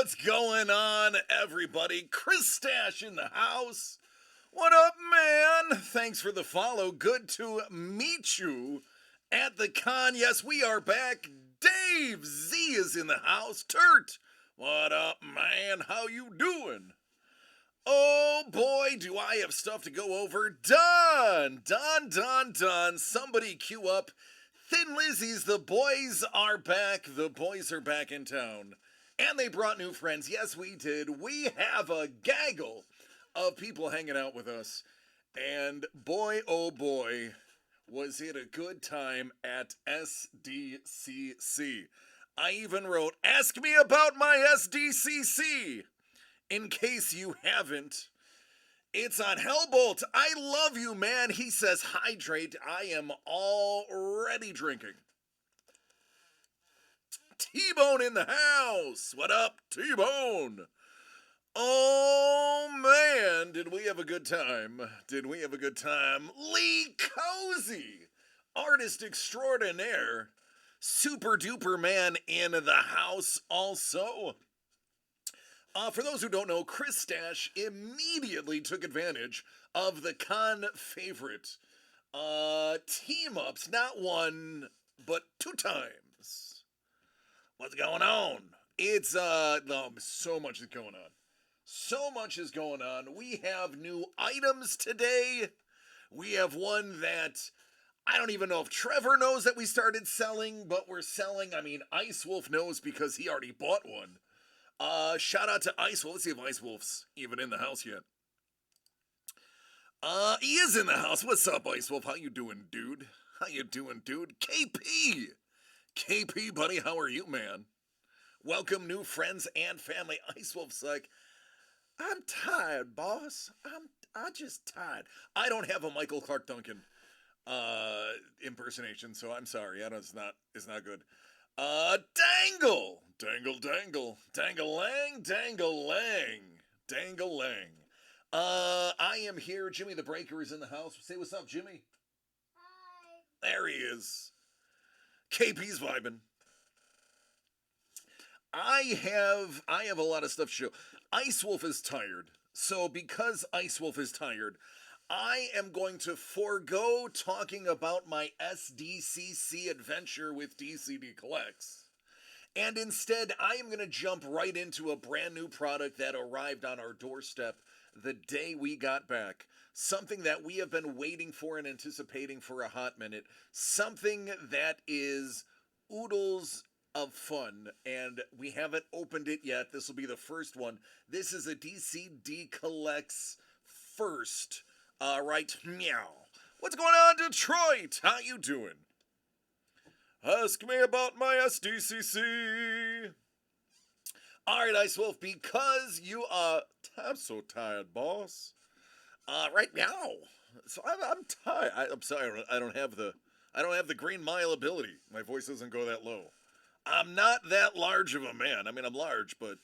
What's going on, everybody? Chris Stash in the house. What up, man? Thanks for the follow. Good to meet you at the con. Yes, we are back. Dave Z is in the house. Turt, what up, man? How you doing? Oh boy, do I have stuff to go over. Done. Somebody queue up Thin Lizzy's The Boys Are Back. The boys are back in town. And they brought new friends. Yes, we did. We have a gaggle of people hanging out with us. And boy, oh boy, was it a good time at SDCC. I even wrote, ask me about my SDCC. In case you haven't, it's on Hellbolt. I love you, man. He says, hydrate. I am already drinking. T-Bone in the house. What up, T-Bone? Oh, man, did we have a good time? Lee Cozy, artist extraordinaire, super duper man in the house also. For those who don't know, Chris Stash immediately took advantage of the con favorite team-ups, not one, but two times. What's going on? It's, so much is going on. So much is going on. We have new items today. We have one that I don't even know if Trevor knows that we started selling, but we're selling. I mean, Ice Wolf knows because he already bought one. Shout out to Ice Wolf. Let's see if Ice Wolf's even in the house yet. He is in the house. What's up, Ice Wolf? How you doing, dude? KP, buddy, how are you, man? Welcome, new friends and family. Ice Wolf's like, I'm tired, boss. I'm just tired. I don't have a Michael Clark Duncan impersonation, so I'm sorry. It's not good. Dangle. I am here. Jimmy the Breaker is in the house. Say what's up, Jimmy. Hi. There he is. KP's vibing. I have a lot of stuff to show. Ice Wolf is tired. So because Ice Wolf is tired, I am going to forego talking about my SDCC adventure with DCD Collects. And instead, I am going to jump right into a brand new product that arrived on our doorstep the day we got back. Something that we have been waiting for and anticipating for a hot minute. Something that is oodles of fun, and we haven't opened it yet. This will be the first one. This is a DCD Collects first. Right, meow. What's going on, Detroit? How you doing? Ask me about my SDCC. All right, Ice Wolf, because you are... I'm so tired, boss. Right now. So I'm tired. I'm sorry. I don't have the Green Mile ability. My voice doesn't go that low. I'm not that large of a man. I mean, I'm large, but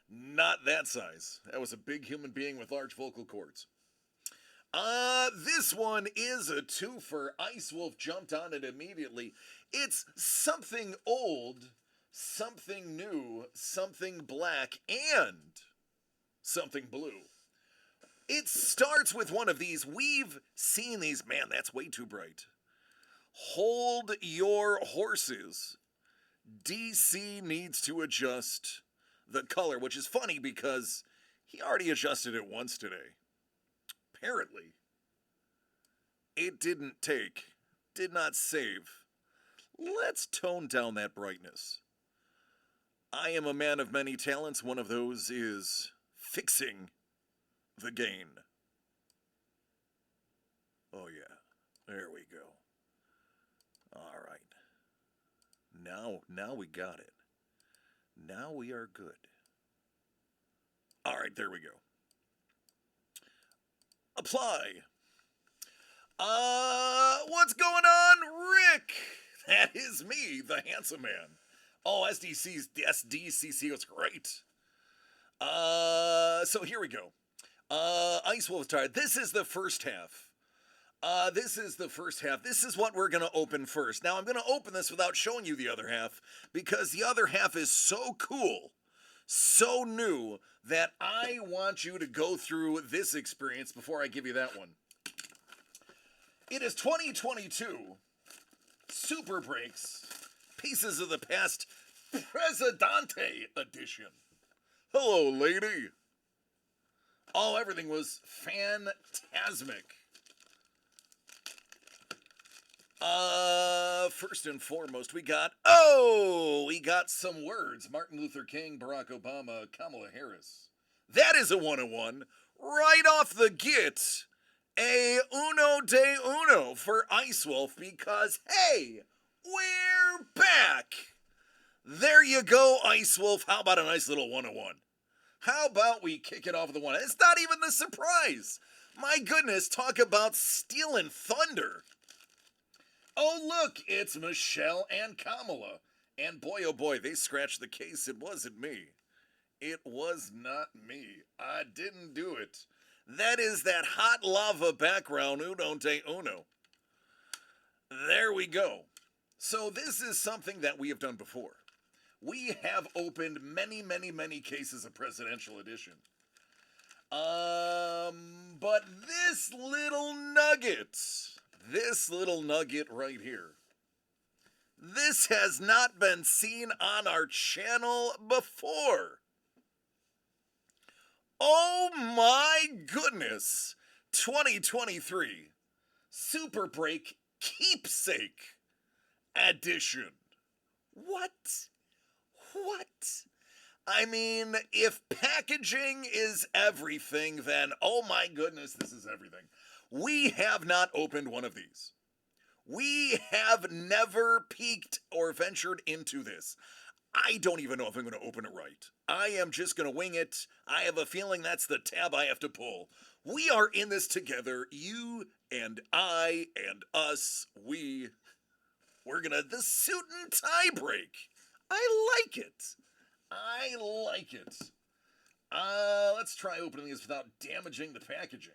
not that size. That was a big human being with large vocal cords. This one is a twofer. Ice Wolf jumped on it immediately. It's something old, something new, something black, and something blue. It starts with one of these. We've seen these. Man, that's way too bright. Hold your horses. DC needs to adjust the color, which is funny because he already adjusted it once today. Apparently, it did not save. Let's tone down that brightness. I am a man of many talents. One of those is fixing the gain. Oh yeah, there we go. All right. Now we got it. Now we are good. All right, there we go. Apply. What's going on, Rick? That is me, the handsome man. Oh, SDCC was great. So here we go. Ice Wolf's tired. This is the first half. This is what we're going to open first. Now, I'm going to open this without showing you the other half because the other half is so cool. so new that I want you to go through this experience before I give you that one. It is 2022 Super Breaks Pieces of the Past Presidente edition. Hello, lady. Oh, everything was phantasmic. First and foremost, we got some words. Martin Luther King, Barack Obama, Kamala Harris. That is a 101. Right off the get, a uno de uno for Ice Wolf because, hey, we're back. There you go, Ice Wolf. How about a nice little 101? How about we kick it off with the one? It's not even the surprise. My goodness, talk about stealing thunder. Oh, look, it's Michelle and Kamala. And boy, oh boy, they scratched the case. It wasn't me. It was not me. I didn't do it. That is that hot lava background, uno de uno. There we go. So this is something that we have done before. We have opened many, many, many cases of Presidential Edition. But this little nugget right here, this has not been seen on our channel before. Oh my goodness, 2023 Super Break Keepsake Edition. What? I mean, if packaging is everything, then oh my goodness, this is everything. We have not opened one of these. We have never peeked or ventured into this. I don't even know if I'm going to open it right. I am just going to wing it. I have a feeling that's the tab I have to pull. We are in this together. You and I and us. We're going to the suit and tie break. I like it. Let's try opening this without damaging the packaging.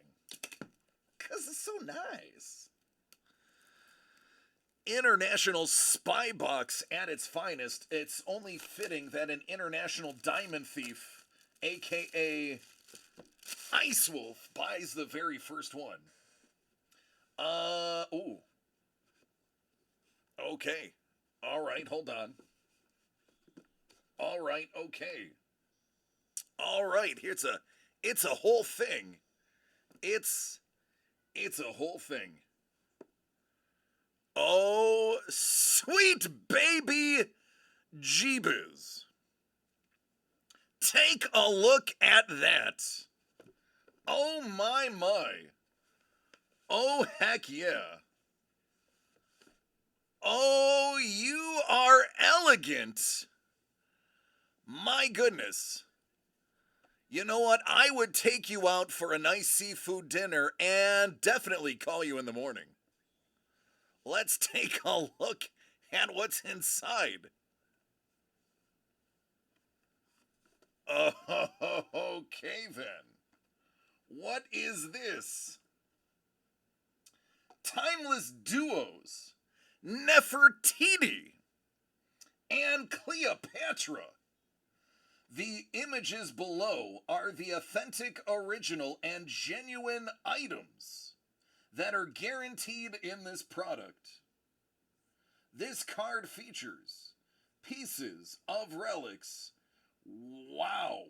Because it's so nice. International spy box at its finest. It's only fitting that an international diamond thief, aka Ice Wolf, buys the very first one. Ooh. Okay. All right, hold on. All right, okay. All right, it's a whole thing. It's a whole thing. Oh, sweet baby Jeebus. Take a look at that. Oh my. Oh heck yeah. Oh, you are elegant. My goodness. You know what? I would take you out for a nice seafood dinner and definitely call you in the morning. Let's take a look at what's inside. Okay then. What is this? Timeless Duos, Nefertiti and Cleopatra. The images below are the authentic, original, and genuine items that are guaranteed in this product. This card features pieces of relics. Wow.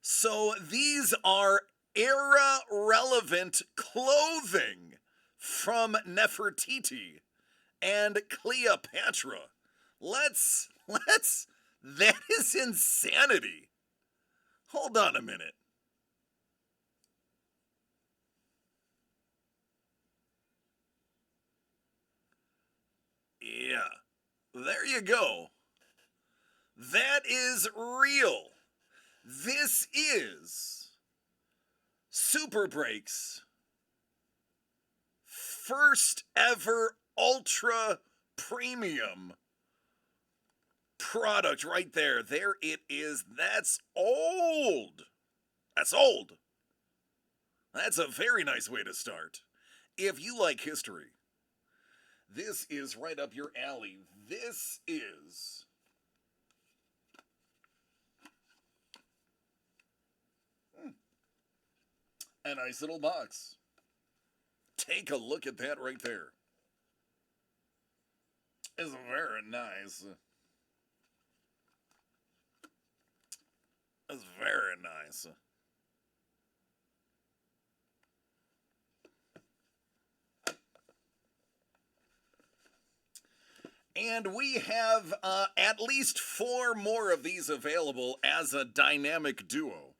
So these are era-relevant clothing from Nefertiti and Cleopatra. That is insanity. Hold on a minute. Yeah, there you go. That is real. This is Super Breaks' first ever ultra premium product right there. There it is. That's old. That's old. That's a very nice way to start. If you like history, this is right up your alley. This is A nice little box. Take a look at that right there. It's very nice. It's very nice. And we have at least 4 more of these available as a dynamic duo.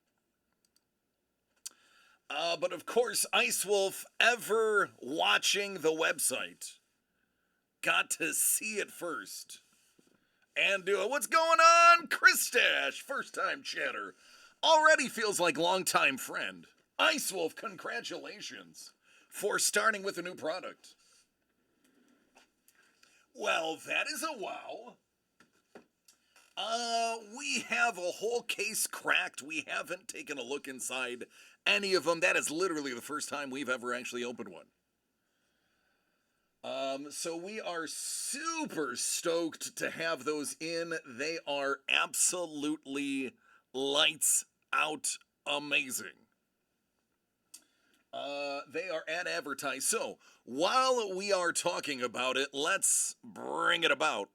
But of course, Ice Wolf, ever watching the website, got to see it first. And do it. What's going on? Chris Stash, first time chatter. Already feels like longtime friend. Ice Wolf, congratulations for starting with a new product. Well, that is a wow. We have a whole case cracked. We haven't taken a look inside any of them. That is literally the first time we've ever actually opened one. So we are super stoked to have those in. They are absolutely lights out amazing. They are at advertise. So while we are talking about it, let's bring it about.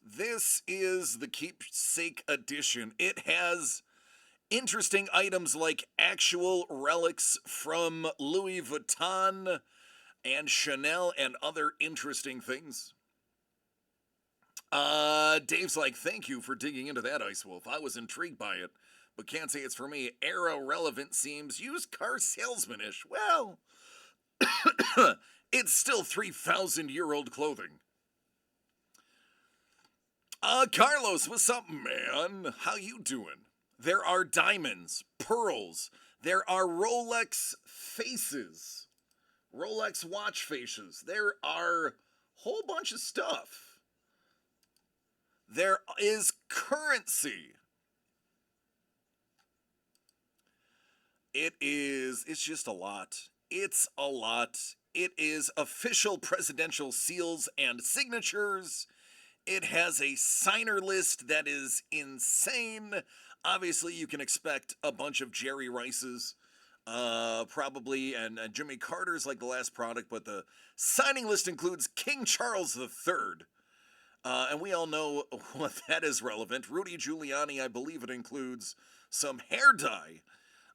This is the keepsake edition. It has interesting items like actual relics from Louis Vuitton and Chanel and other interesting things. Dave's like, thank you for digging into that, Ice Wolf. I was intrigued by it, but can't say it's for me. Era relevant seems used car salesman-ish. Well, it's still 3,000-year-old clothing. Carlos, what's up, man? How you doing? There are diamonds, pearls. There are Rolex faces, Rolex watch faces. There are a whole bunch of stuff. There is currency. It's just a lot. It's a lot. It is official presidential seals and signatures. It has a signer list that is insane. Obviously, you can expect a bunch of Jerry Rice's, probably, and Jimmy Carter's like the last product, but the signing list includes King Charles III. And we all know what that is relevant. Rudy Giuliani, I believe it includes some hair dye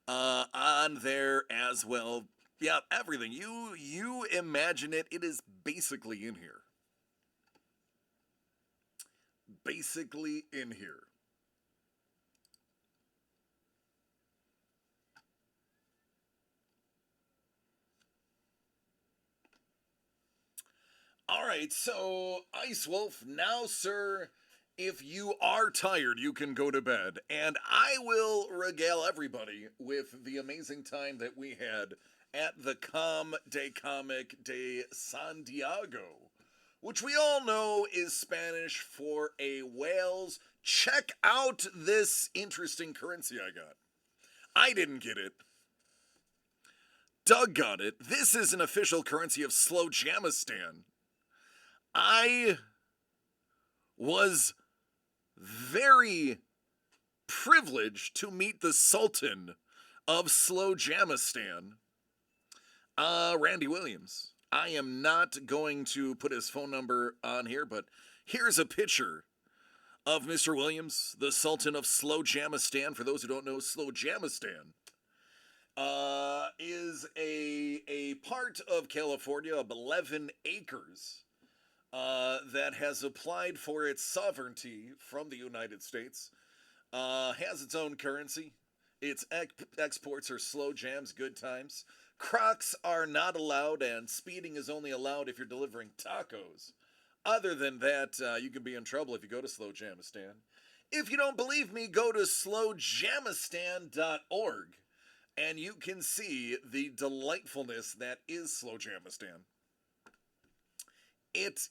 on there as well. Yeah, everything. You imagine it. It is basically in here. Basically in here. All right, so Ice Wolf, now, sir, if you are tired, you can go to bed. And I will regale everybody with the amazing time that we had at the Com de Comic de San Diego, which we all know is Spanish for a whales. Check out this interesting currency I got. I didn't get it. Doug got it. This is an official currency of Slowjamistan. I was very privileged to meet the Sultan of Slowjamistan, Randy Williams. I am not going to put his phone number on here, but here's a picture of Mr. Williams, the Sultan of Slowjamistan. For those who don't know, Slowjamistan is a part of California of 11 acres. That has applied for its sovereignty from the United States, has its own currency. Its exports are slow jams, good times. Crocs are not allowed, and speeding is only allowed if you're delivering tacos. Other than that, you can be in trouble if you go to Slowjamistan. If you don't believe me, go to slowjamistan.org, and you can see the delightfulness that is Slowjamistan. It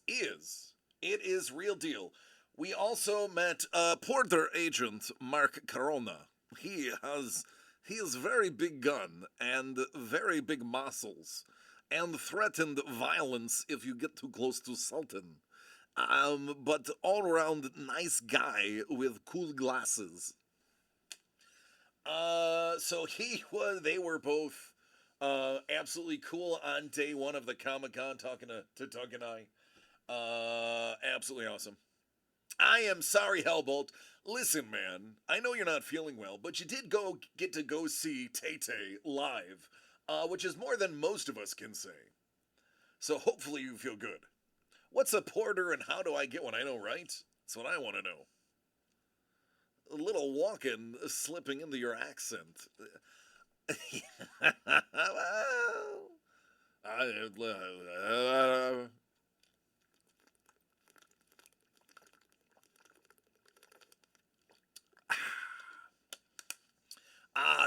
is real deal. We also met Porter agent Mark Corona. He has very big gun and very big muscles, and threatened violence if you get too close to Sultan. But all around nice guy with cool glasses. They were both absolutely cool on day one of the Comic Con, talking to Doug and I. Absolutely awesome. I am sorry, Hellbolt. Listen, man, I know you're not feeling well, but you did get to go see Tay Tay live, which is more than most of us can say. So hopefully you feel good. What's a porter and how do I get one? I know, right? That's what I want to know. A little walking, slipping into your accent.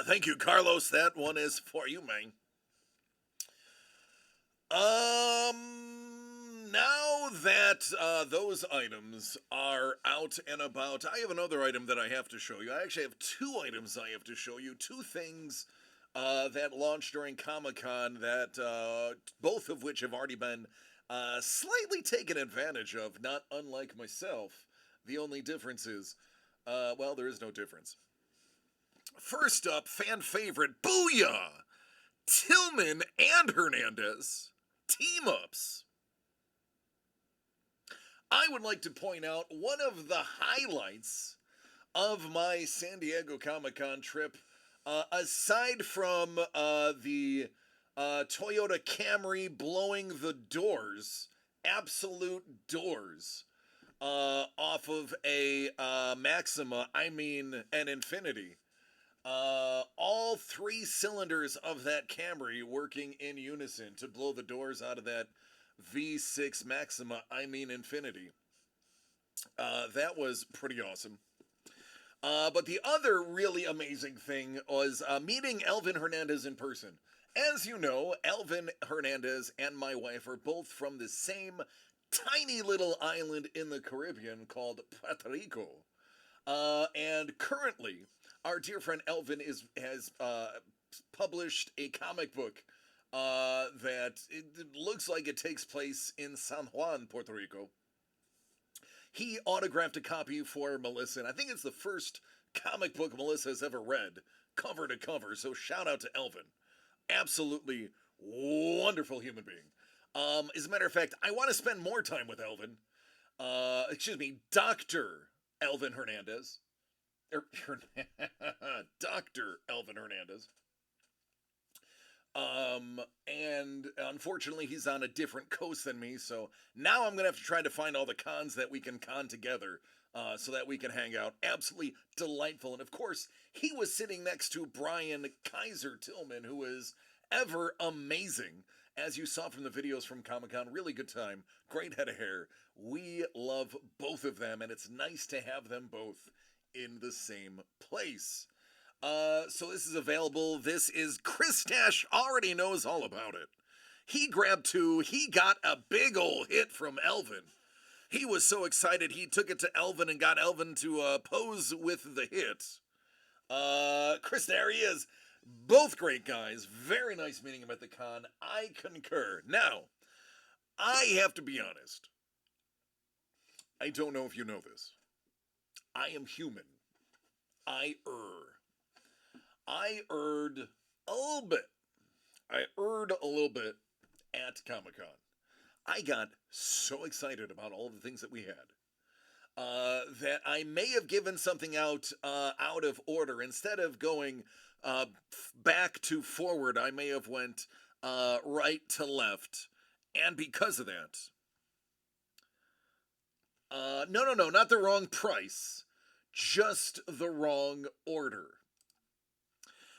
Thank you, Carlos. That one is for you, man. Now that those items are out and about, I have another item that I have to show you. I actually have two items I have to show you. Two things that launched during Comic Con that both of which have already been slightly taken advantage of, not unlike myself. The only difference is, well, there is no difference. First up, fan favorite, Booyah! Tillman and Hernandez team ups. I would like to point out one of the highlights of my San Diego Comic Con trip, aside from the Toyota Camry blowing the doors, absolute doors, off of a Maxima, I mean an Infinity. All three cylinders of that Camry working in unison to blow the doors out of that V6 Maxima, I mean Infinity. That was pretty awesome. But the other really amazing thing was meeting Elvin Hernandez in person. As you know, Elvin Hernandez and my wife are both from the same tiny little island in the Caribbean called Puerto Rico. And currently, our dear friend Elvin has published a comic book that it looks like it takes place in San Juan, Puerto Rico. He autographed a copy for Melissa, and I think it's the first comic book Melissa has ever read, cover to cover. So shout out to Elvin. Absolutely wonderful human being. As a matter of fact, I want to spend more time with Elvin. Excuse me, Dr. Elvin Hernandez. Dr. Elvin Hernandez. And unfortunately, he's on a different coast than me, so now I'm gonna have to try to find all the cons that we can con together, so that we can hang out. Absolutely delightful, and of course, he was sitting next to Brian Kaiser Tillman, who is ever amazing. As you saw from the videos from Comic Con, really good time, great head of hair. We love both of them, and it's nice to have them both in the same place. So this is available. This is Chris Dash already knows all about it. He grabbed two. He got a big ol' hit from Elvin. He was so excited he took it to Elvin and got Elvin to pose with the hit. Chris, there he is. Both great guys. Very nice meeting him at the con. I concur. Now, I have to be honest. I don't know if you know this. I am human. I erred a little bit. I erred a little bit at Comic Con. I got so excited about all of the things that we had that I may have given something out of order. Instead of going back to forward, I may have went right to left. And because of that, no, not the wrong price, just the wrong order.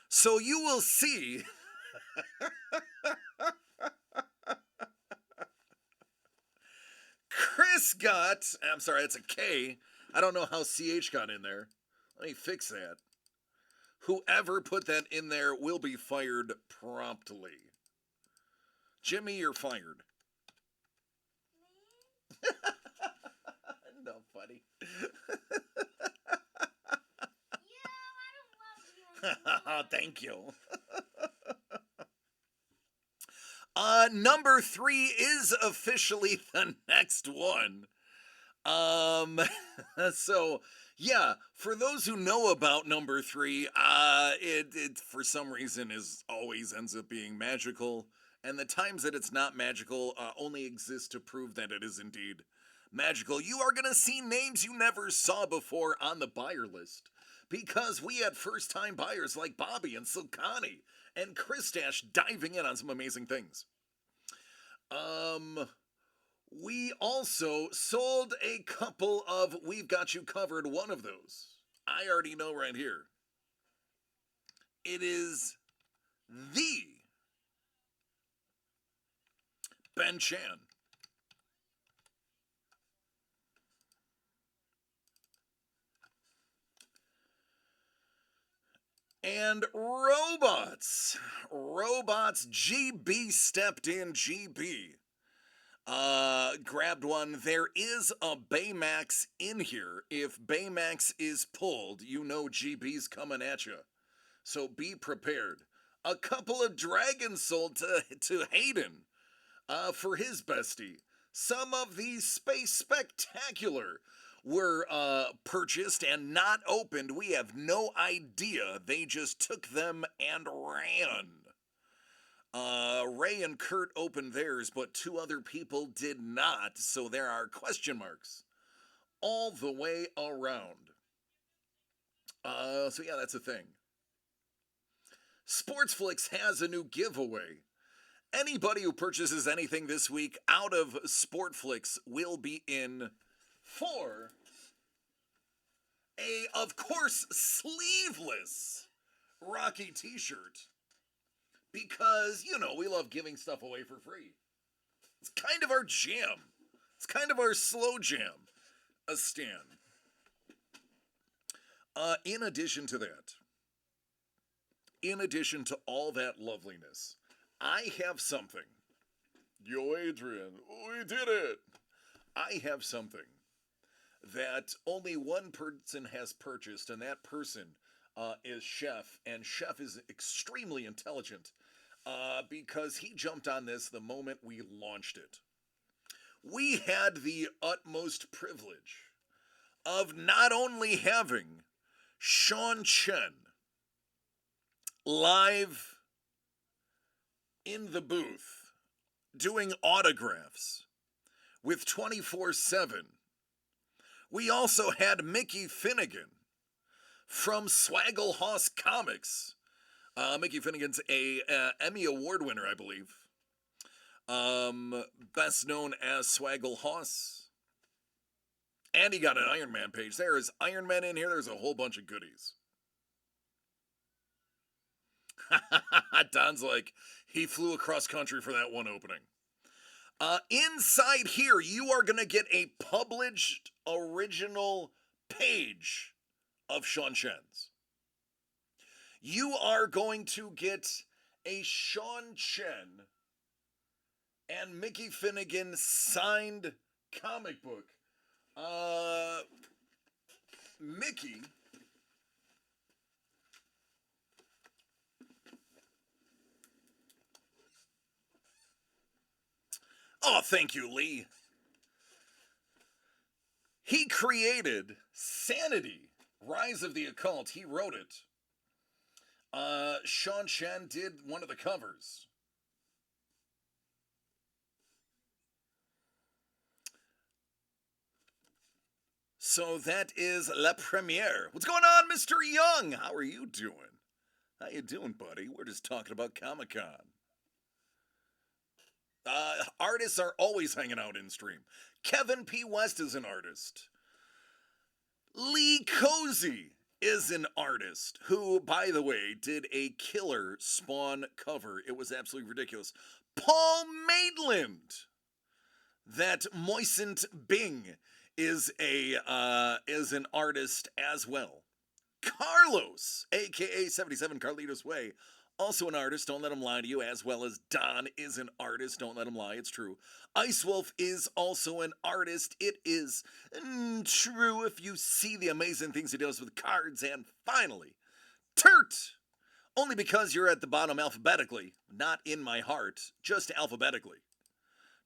So you will see. Chris got, I'm sorry, it's a K. I don't know how CH got in there. Let me fix that. Whoever put that in there will be fired promptly. Jimmy, you're fired. No, buddy. Thank you. Number 3 is officially the next one. So Yeah, for those who know about number three, it for some reason is always ends up being magical, and the times that it's not magical only exist to prove that it is indeed magical. You are gonna see names you never saw before on the buyer list because we had first-time buyers like Bobby and Silkani and Kristash diving in on some amazing things. Um, we also sold a couple of We've Got You Covered, one of those. I already know right here. It is the Ben Chan. And robots. Robots GB stepped in. GB grabbed one. There is a Baymax in here. If Baymax is pulled, you know GB's coming at you. So be prepared. A couple of dragons sold to Hayden for his bestie. Some of these Space Spectacular were purchased and not opened. We have no idea. They just took them and ran. Ray and Kurt opened theirs, but two other people did not, so there are question marks all the way around. So yeah, that's a thing. Sportsflix has a new giveaway. Anybody who purchases anything this week out of Sportflix will be in for a, of course, sleeveless Rocky t-shirt. Because, you know, we love giving stuff away for free. It's kind of our jam. It's kind of our slow jam. A Stan. In addition to that, in addition to all that loveliness, I have something. Yo, Adrian, we did it! I have something that only one person has purchased, and that person is Chef, and Chef is extremely intelligent because he jumped on this the moment we launched it. We had the utmost privilege of not only having Sean Chen live in the booth doing autographs with 24/7. We also had Mickey Finnegan from Swaggle Hoss Comics. Mickey Finnegan's a Emmy Award winner, I believe. Best known as Swaggle Hoss. And he got an Iron Man page. There is Iron Man in here. There's a whole bunch of goodies. Don's like, he flew across country for that one opening. Inside here, you are going to get a published original page of Sean Chen's. You are going to get a Sean Chen and Mickey Finnegan signed comic book. Mickey Oh, thank you, Lee. He created Sanity, Rise of the Occult. He wrote it. Sean Chen did one of the covers. So that is La Premiere. What's going on, Mr. Young? How are you doing? How you doing, buddy? We're just talking about Comic-Con. Artists are always hanging out in stream. Kevin P. West is an artist. Lee Cozy is an artist who, by the way, did a killer Spawn cover. It was absolutely ridiculous. Paul Maitland, that moistened Bing, is an artist as well. Carlos, aka 77 Carlitos Way, also an artist, don't let him lie to you, as well as Don is an artist, don't let him lie, it's true. Ice Wolf is also an artist, it is true if you see the amazing things he does with cards. And finally, Turt, only because you're at the bottom alphabetically, not in my heart, just alphabetically.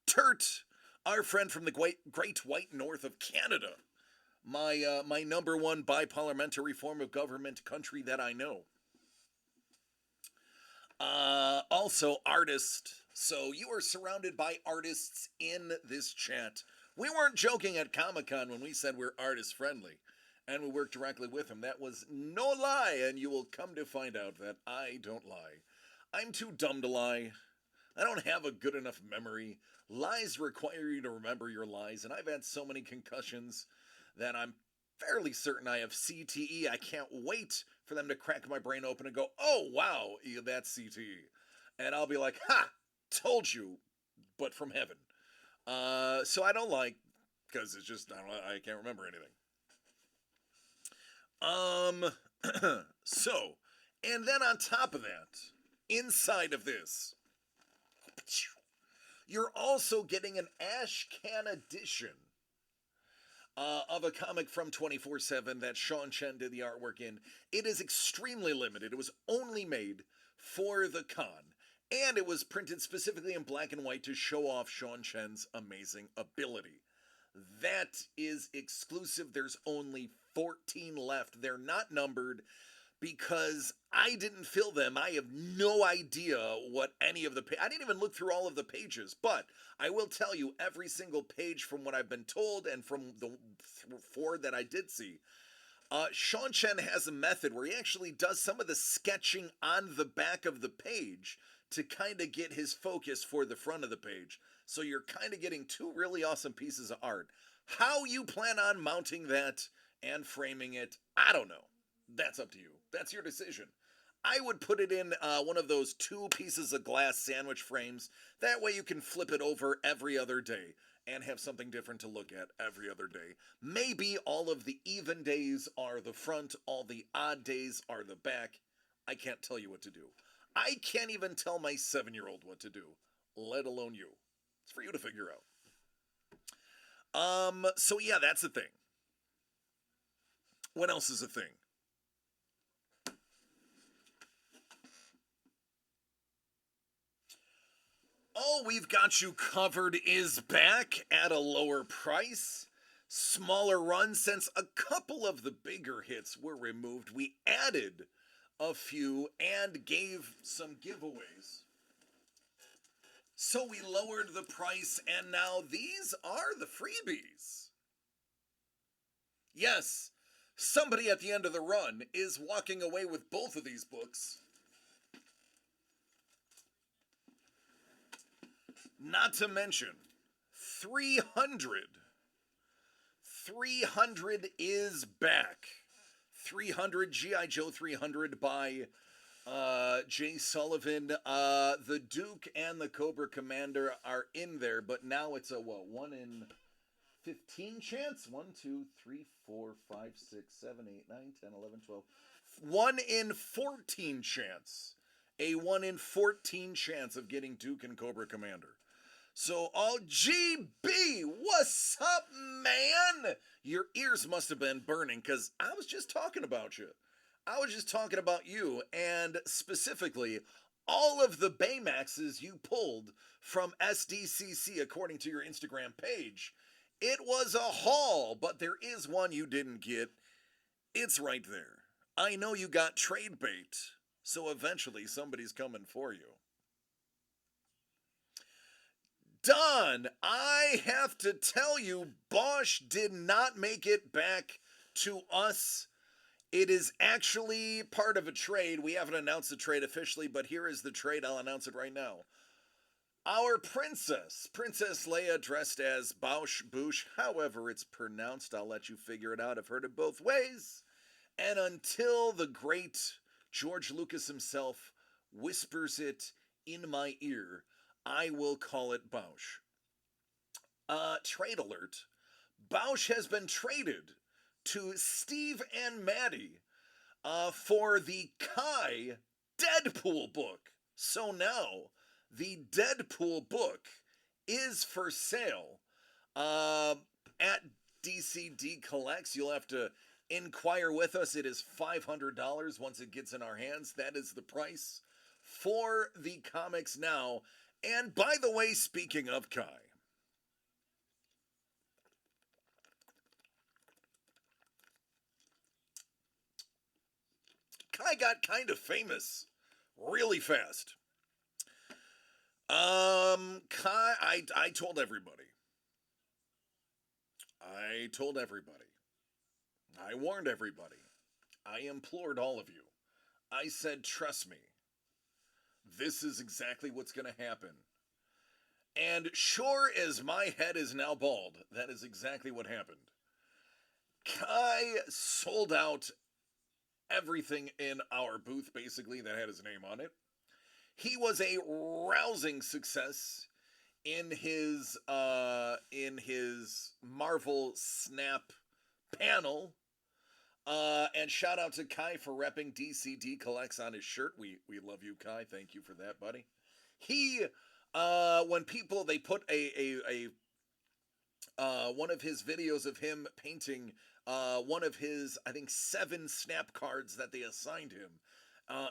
Turt, our friend from the great white north of Canada, my number one bi-parliamentary form of government country that I know. Also, artist. So you are surrounded by artists in this chat. We weren't joking at Comic-Con when we said we're artist friendly and we work directly with them. That was no lie, and you will come to find out that I don't lie. I'm too dumb to lie. I don't have a good enough memory. Lies require you to remember your lies, and I've had so many concussions that I'm fairly certain I have CTE. I can't wait for them to crack my brain open and go, oh, wow, that's CTE. And I'll be like, ha, told you, but from heaven. So I don't like, because it's just, I can't remember anything. So, and then on top of that, inside of this, you're also getting an ash can edition of a comic from 24/7 that Sean Chen did the artwork in. It is extremely limited. It was only made for the con, and it was printed specifically in black and white to show off Sean Chen's amazing ability. That is exclusive. There's only 14 left. They're not numbered because I didn't fill them. I have no idea what any of the I didn't even look through all of the pages, but I will tell you every single page from what I've been told and from the 4 that I did see. Sean Chen has a method where he actually does some of the sketching on the back of the page to kind of get his focus for the front of the page. So you're kind of getting 2 really awesome pieces of art. How you plan on mounting that and framing it, I don't know. That's up to you. That's your decision. I would put it in one of those 2 pieces of glass sandwich frames. That way you can flip it over every other day and have something different to look at every other day. Maybe all of the even days are the front, all the odd days are the back. I can't tell you what to do. I can't even tell my 7-year-old what to do, let alone you. It's for you to figure out. So yeah, that's the thing. What else is a thing? Oh, We've Got You Covered is back at a lower price. Smaller run since a couple of the bigger hits were removed. We added a few and gave some giveaways. So we lowered the price, and now these are the freebies. Yes, somebody at the end of the run is walking away with both of these books. Not to mention 300. 300 is back. 300, G.I. Joe 300 by Jay Sullivan. The Duke and the Cobra Commander are in there, but now it's a 1 in 15 chance? 1, 2, 3, 4, 5, 6, 7, 8, 9, 10, 11, 12. 1 in 14 chance. A 1 in 14 chance of getting Duke and Cobra Commander. So, GB, what's up, man? Your ears must have been burning because I was just talking about you. I was just talking about you, and specifically, all of the Baymaxes you pulled from SDCC according to your Instagram page. It was a haul, but there is one you didn't get. It's right there. I know you got trade bait, so eventually somebody's coming for you. Done. I have to tell you, Bosch did not make it back to us. It is actually part of a trade. We haven't announced the trade officially, but here is the trade. I'll announce it right now. Our princess, Princess Leia, dressed as Bausch Boosh, however it's pronounced, I'll let you figure it out. I've heard it both ways. And until the great George Lucas himself whispers it in my ear, I will call it Bausch. Trade alert. Bausch has been traded to Steve and Maddie for the Kai Deadpool book. So now, the Deadpool book is for sale at DCD Collects. You'll have to inquire with us. It is $500 once it gets in our hands. That is the price for the comics now. And by the way, speaking of Kai, Kai got kind of famous really fast. Kai, I told everybody. I told everybody. I warned everybody. I implored all of you. I said, trust me, this is exactly what's going to happen. And sure as my head is now bald, that is exactly what happened. Kai sold out everything in our booth, basically, that had his name on it. He was a rousing success in his Marvel Snap panel. And shout out to Kai for repping DCD Collects on his shirt. We love you, Kai. Thank you for that, buddy. He when people they put a one of his videos of him painting one of his, I think, 7 snap cards that they assigned him.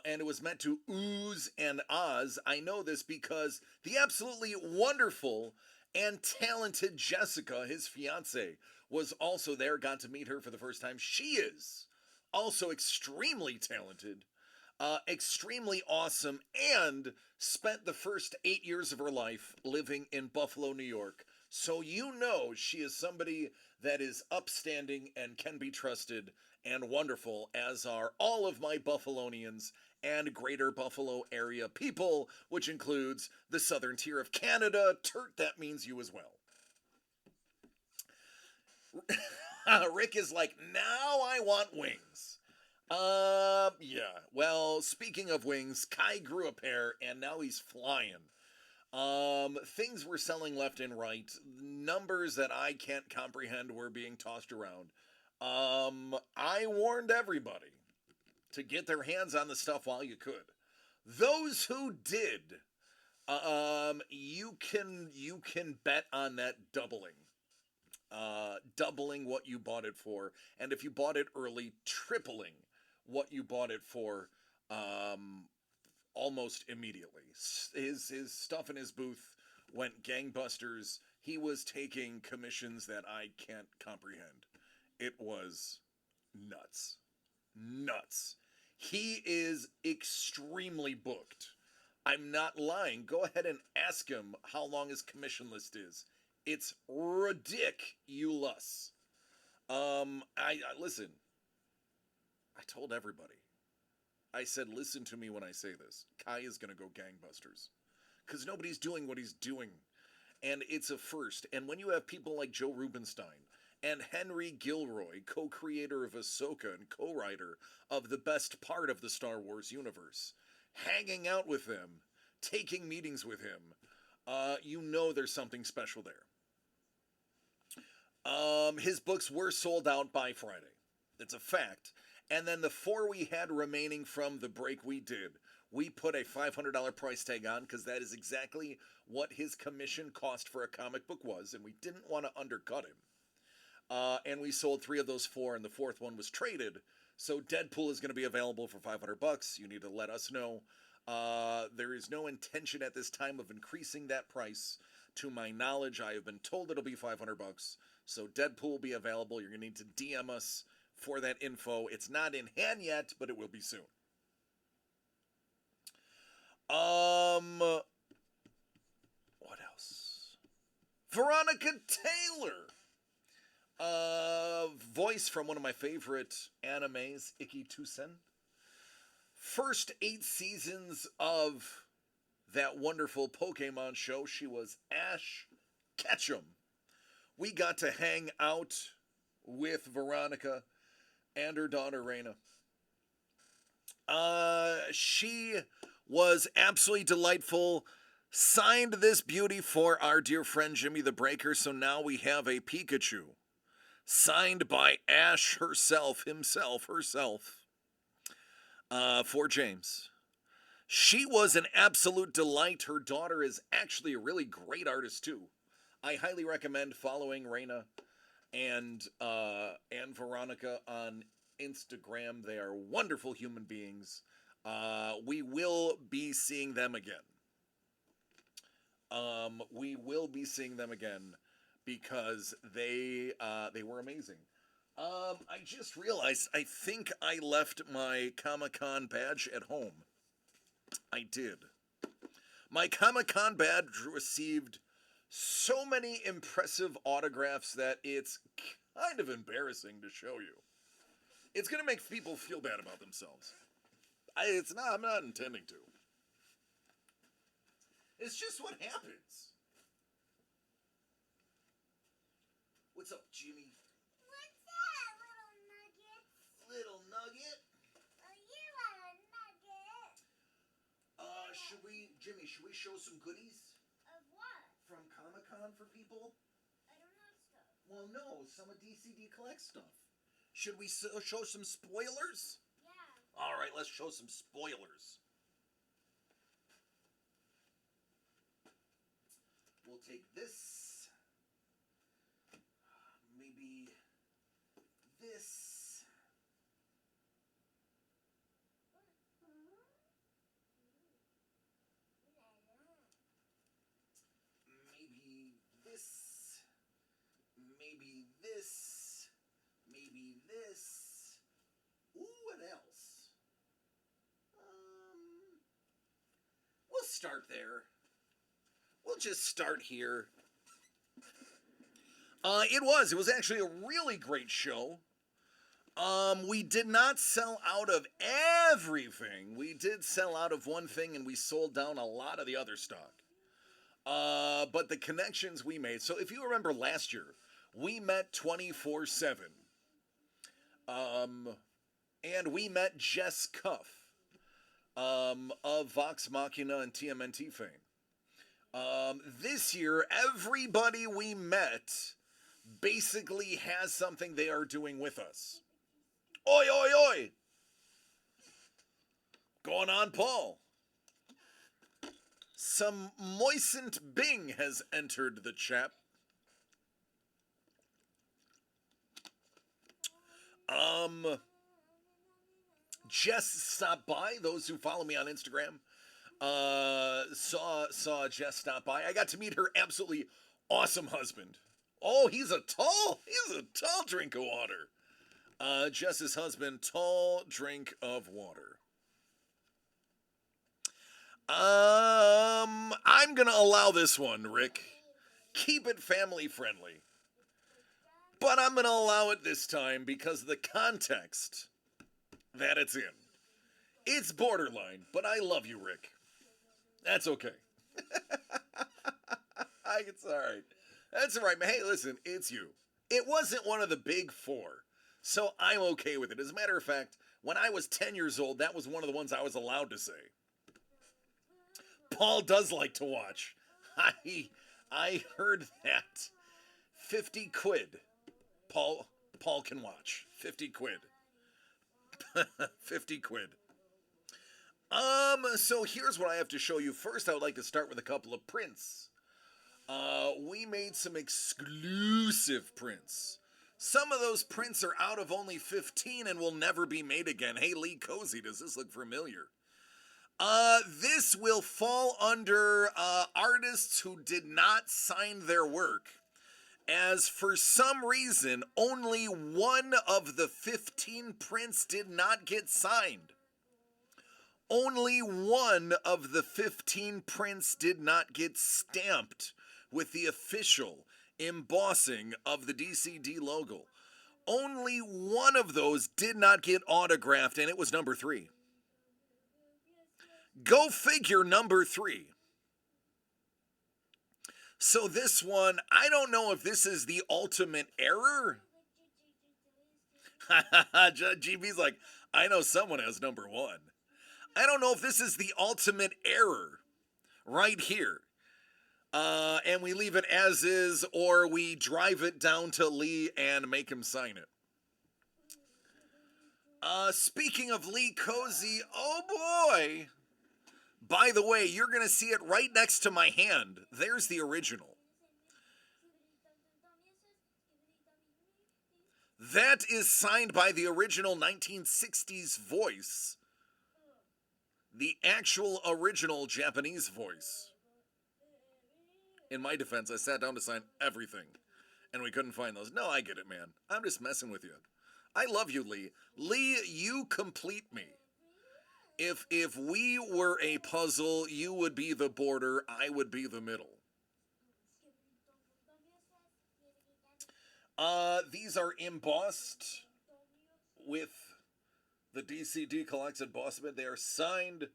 And it was meant to ooze and ahs. I know this because the absolutely wonderful and talented Jessica, his fiance, was also there. Got to meet her for the first time. She is also extremely talented, extremely awesome, and spent the first 8 years of her life living in Buffalo, New York. So you know she is somebody that is upstanding and can be trusted and wonderful, as are all of my Buffalonians and greater Buffalo area people, which includes the southern tier of Canada. Turt, that means you as well. Rick is like, now I want wings. Yeah. Well, speaking of wings, Kai grew a pair and now he's flying. Things were selling left and right. Numbers that I can't comprehend were being tossed around. I warned everybody to get their hands on the stuff while you could. Those who did, you can bet on that doubling. Doubling what you bought it for, and if you bought it early, tripling what you bought it for, almost immediately. His stuff in his booth went gangbusters. He was taking commissions that I can't comprehend. It was nuts. Nuts. He is extremely booked. I'm not lying. Go ahead and ask him how long his commission list is. It's ridiculous. I listen. I told everybody. I said, listen to me when I say this. Kai is going to go gangbusters. Because nobody's doing what he's doing. And it's a first. And when you have people like Joe Rubenstein and Henry Gilroy, co-creator of Ahsoka and co-writer of the best part of the Star Wars universe, hanging out with them, taking meetings with him, you know there's something special there. His books were sold out by Friday. It's a fact. And then the 4 we had remaining from the break we did, we put a $500 price tag on because that is exactly what his commission cost for a comic book was, and we didn't want to undercut him. And we sold 3 of those 4, and the 4th one was traded. So Deadpool is going to be available for $500. You need to let us know. There is no intention at this time of increasing that price. To my knowledge, I have been told it'll be $500. So Deadpool will be available. You're going to need to DM us for that info. It's not in hand yet, but it will be soon. What else? Veronica Taylor. Voice from one of my favorite animes, Iki Tusen. First 8 seasons of that wonderful Pokemon show, she was Ash Ketchum. We got to hang out with Veronica and her daughter Raina. She was absolutely delightful. Signed this beauty for our dear friend Jimmy the Breaker, so now we have a Pikachu. Signed by Ash herself, for James. She was an absolute delight. Her daughter is actually a really great artist too. I highly recommend following Raina and Veronica on Instagram. They are wonderful human beings. We will be seeing them again. Because they were amazing. I just realized I think I left my Comic-Con badge at home. I did. My Comic-Con badge received so many impressive autographs that it's kind of embarrassing to show you. It's going to make people feel bad about themselves. I'm not intending to. It's just what happens. What's up, Jimmy? What's that, little nugget? Little nugget? Oh, you are a nugget. Jimmy, should we show some goodies Of what? from Comic-Con for people? I don't have stuff. Well, no, some of DCD Collect stuff. Should we show some spoilers? Yeah. All right, let's show some spoilers. We'll take this. Maybe this. Maybe this. Maybe this. Maybe this. Ooh, what else? We'll start there. We'll just start here. It was actually a really great show. We did not sell out of everything. We did sell out of one thing, and we sold down a lot of the other stock. But the connections we made. So if you remember last year, we met 24/7. And we met Jess Cuff, of Vox Machina and TMNT fame. This year, everybody we met basically has something they are doing with us. Oi, oi, oi! Going on, Paul. Some moistened Bing has entered the chat. Jess stopped by. Those who follow me on Instagram saw Jess stop by. I got to meet her absolutely awesome husband. Oh, he's a tall drink of water. Jess's husband, tall drink of water. I'm gonna allow this one, Rick. Keep it family friendly. But I'm gonna allow it this time because of the context that it's in. It's borderline, but I love you, Rick. That's okay. It's alright. That's alright, man. Hey, listen, it's you. It wasn't one of the big four, so I'm okay with it. As a matter of fact, when I was 10 years old, that was one of the ones I was allowed to say. Paul does like to watch. I heard that. 50 quid. Paul can watch. 50 quid. 50 quid. So here's what I have to show you. First, I would like to start with a couple of prints. We made some exclusive prints. Some of those prints are out of only 15 and will never be made again. Hey, Lee Cozy, does this look familiar? This will fall under artists who did not sign their work, as for some reason, only one of the 15 prints did not get signed. Only one of the 15 prints did not get stamped with the official embossing of the DCD logo. Only one of those did not get autographed, and it was number 3. Go figure, number 3. So this one, I don't know if this is the ultimate error. GB's like, I know someone has number 1. I don't know if this is the ultimate error right here. And we leave it as is, or we drive it down to Lee and make him sign it. Speaking of Lee Cozy, oh boy. By the way, you're going to see it right next to my hand. There's the original. That is signed by the original 1960s voice. The actual original Japanese voice. In my defense, I sat down to sign everything. and we couldn't find those. No, I get it, man. I'm just messing with you. I love you, Lee. Lee, you complete me. If we were a puzzle, you would be the border, I would be the middle. These are embossed with the DCD Collects embossment. They are signed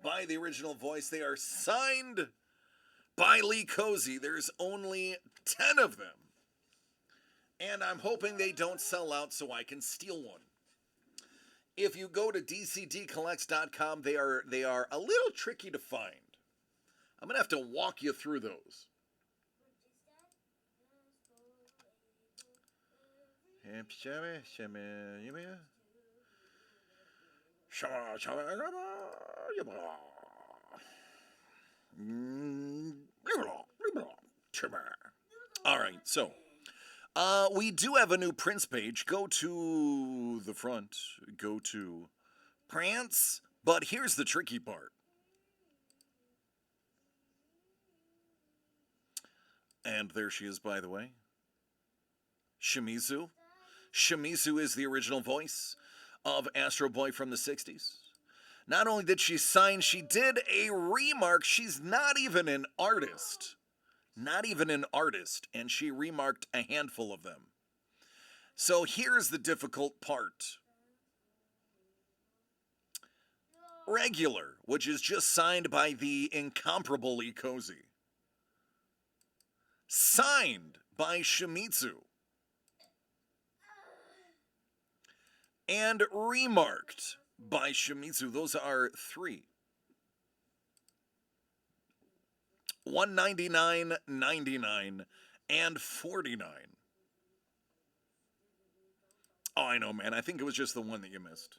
by the original voice. They are signed by Lee Cozy. There's only 10 of them. And I'm hoping they don't sell out so I can steal one. If you go to dcdcollects.com, they are a little tricky to find. I'm going to have to walk you through those. All right, so we do have a new Prince page. Go to the front, go to Prance, but here's the tricky part. And there she is, by the way. Shimizu. Shimizu is the original voice of Astro Boy from the 60s. Not only did she sign, she did a remark. She's not even an artist. Not even an artist. And she remarked a handful of them. So here's the difficult part. Regular, which is just signed by the incomparable Lee Cozy. Signed by Shimizu. And remarked by Shimizu. Those are 3. $199.99 and $49. Oh, I know, man. I think it was just the one that you missed.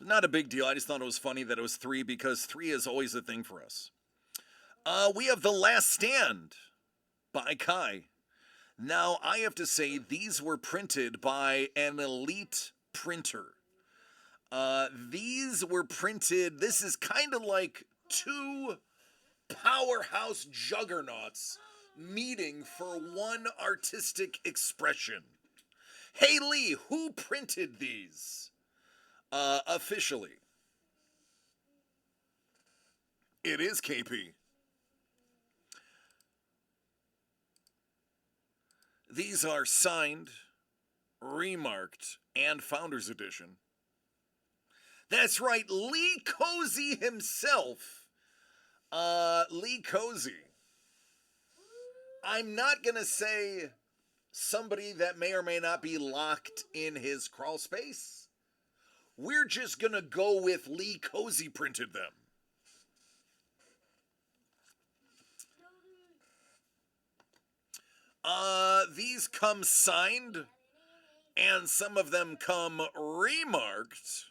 Not a big deal. I just thought it was funny that it was 3 because 3 is always a thing for us. We have The Last Stand by Kai. Now, I have to say, these were printed by an elite printer. These were printed, this is kind of like 2 powerhouse juggernauts meeting for one artistic expression. Hey Lee, who printed these? Officially. It is KP. These are signed, remarked, and Founders Edition. That's right, Lee Cozy himself. Lee Cozy. I'm not going to say somebody that may or may not be locked in his crawl space. We're just going to go with Lee Cozy printed them. These come signed, and some of them come remarked.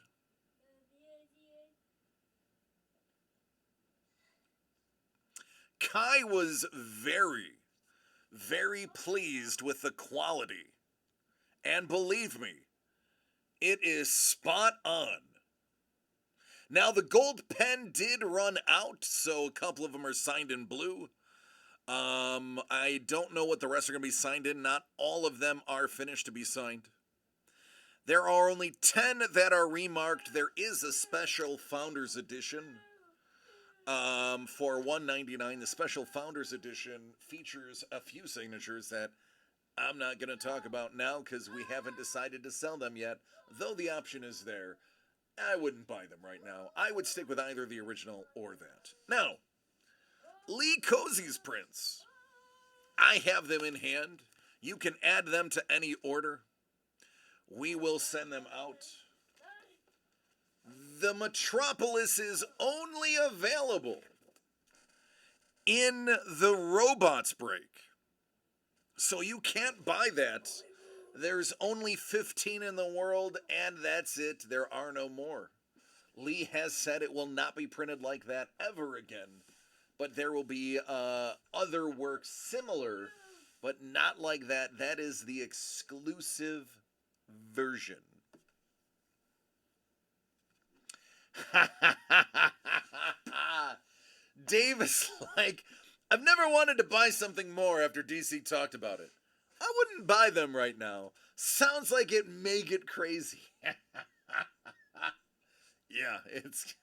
Kai was very, very pleased with the quality. And believe me, it is spot on. Now, the gold pen did run out, so a couple of them are signed in blue. I don't know what the rest are going to be signed in. Not all of them are finished to be signed. There are only 10 that are remarked. There is a special Founders Edition for $199. The special Founders Edition features a few signatures that I'm not going to talk about now because we haven't decided to sell them yet, though the option is there. I wouldn't buy them right now. I would stick with either the original or that. Now, Lee Cozy's prints. I have them in hand. You can add them to any order. We will send them out. The Metropolis is only available in the Robots break. So you can't buy that. There's only 15 in the world, and that's it. There are no more. Lee has said it will not be printed like that ever again. But there will be other works similar, but not like that. That is the exclusive version. Dave is like, I've never wanted to buy something more after DC talked about it. I wouldn't buy them right now. Sounds like it may get crazy. Yeah, it's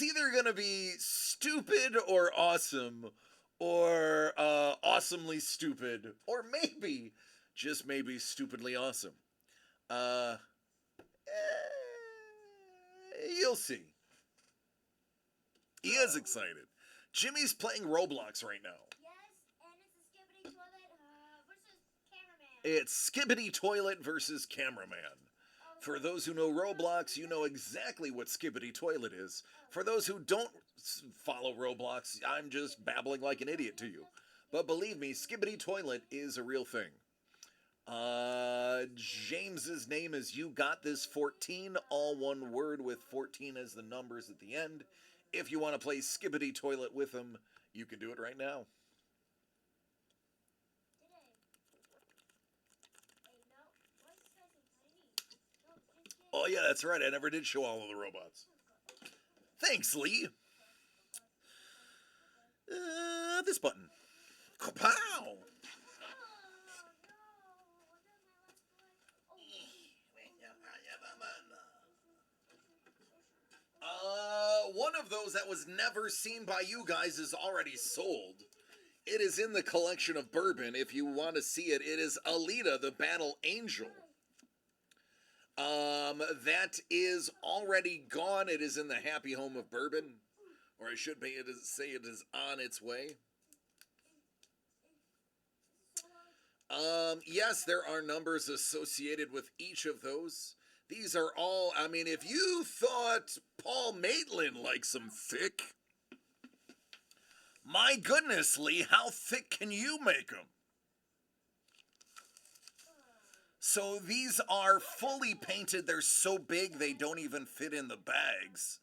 either gonna be stupid or awesome, or awesomely stupid, or maybe just maybe stupidly awesome. Uh, you'll see. He is excited. Jimmy's playing Roblox right now. Yes, and it's a skibbity toilet versus cameraman. It's Skibbity Toilet versus Cameraman. For those who know Roblox, you know exactly what Skibbity Toilet is. For those who don't follow Roblox, I'm just babbling like an idiot to you. But believe me, Skibbity Toilet is a real thing. James's name is You Got This 14, all one word with 14 as the numbers at the end. If you want to play Skibbity Toilet with him, you can do it right now. Oh yeah, that's right. I never did show all of the robots. Thanks, Lee. This button. Kapow! One of those that was never seen by you guys is already sold. It is in the collection of bourbon. If you want to see it, it is Alita, the Battle Angel. That is already gone. It is in the happy home of bourbon. Or I should say it is on its way. Yes, there are numbers associated with each of those. These are all, I mean, if you thought Paul Maitland liked some thick, my goodness, Lee, how thick can you make them? So these are fully painted. They're so big they don't even fit in the bags.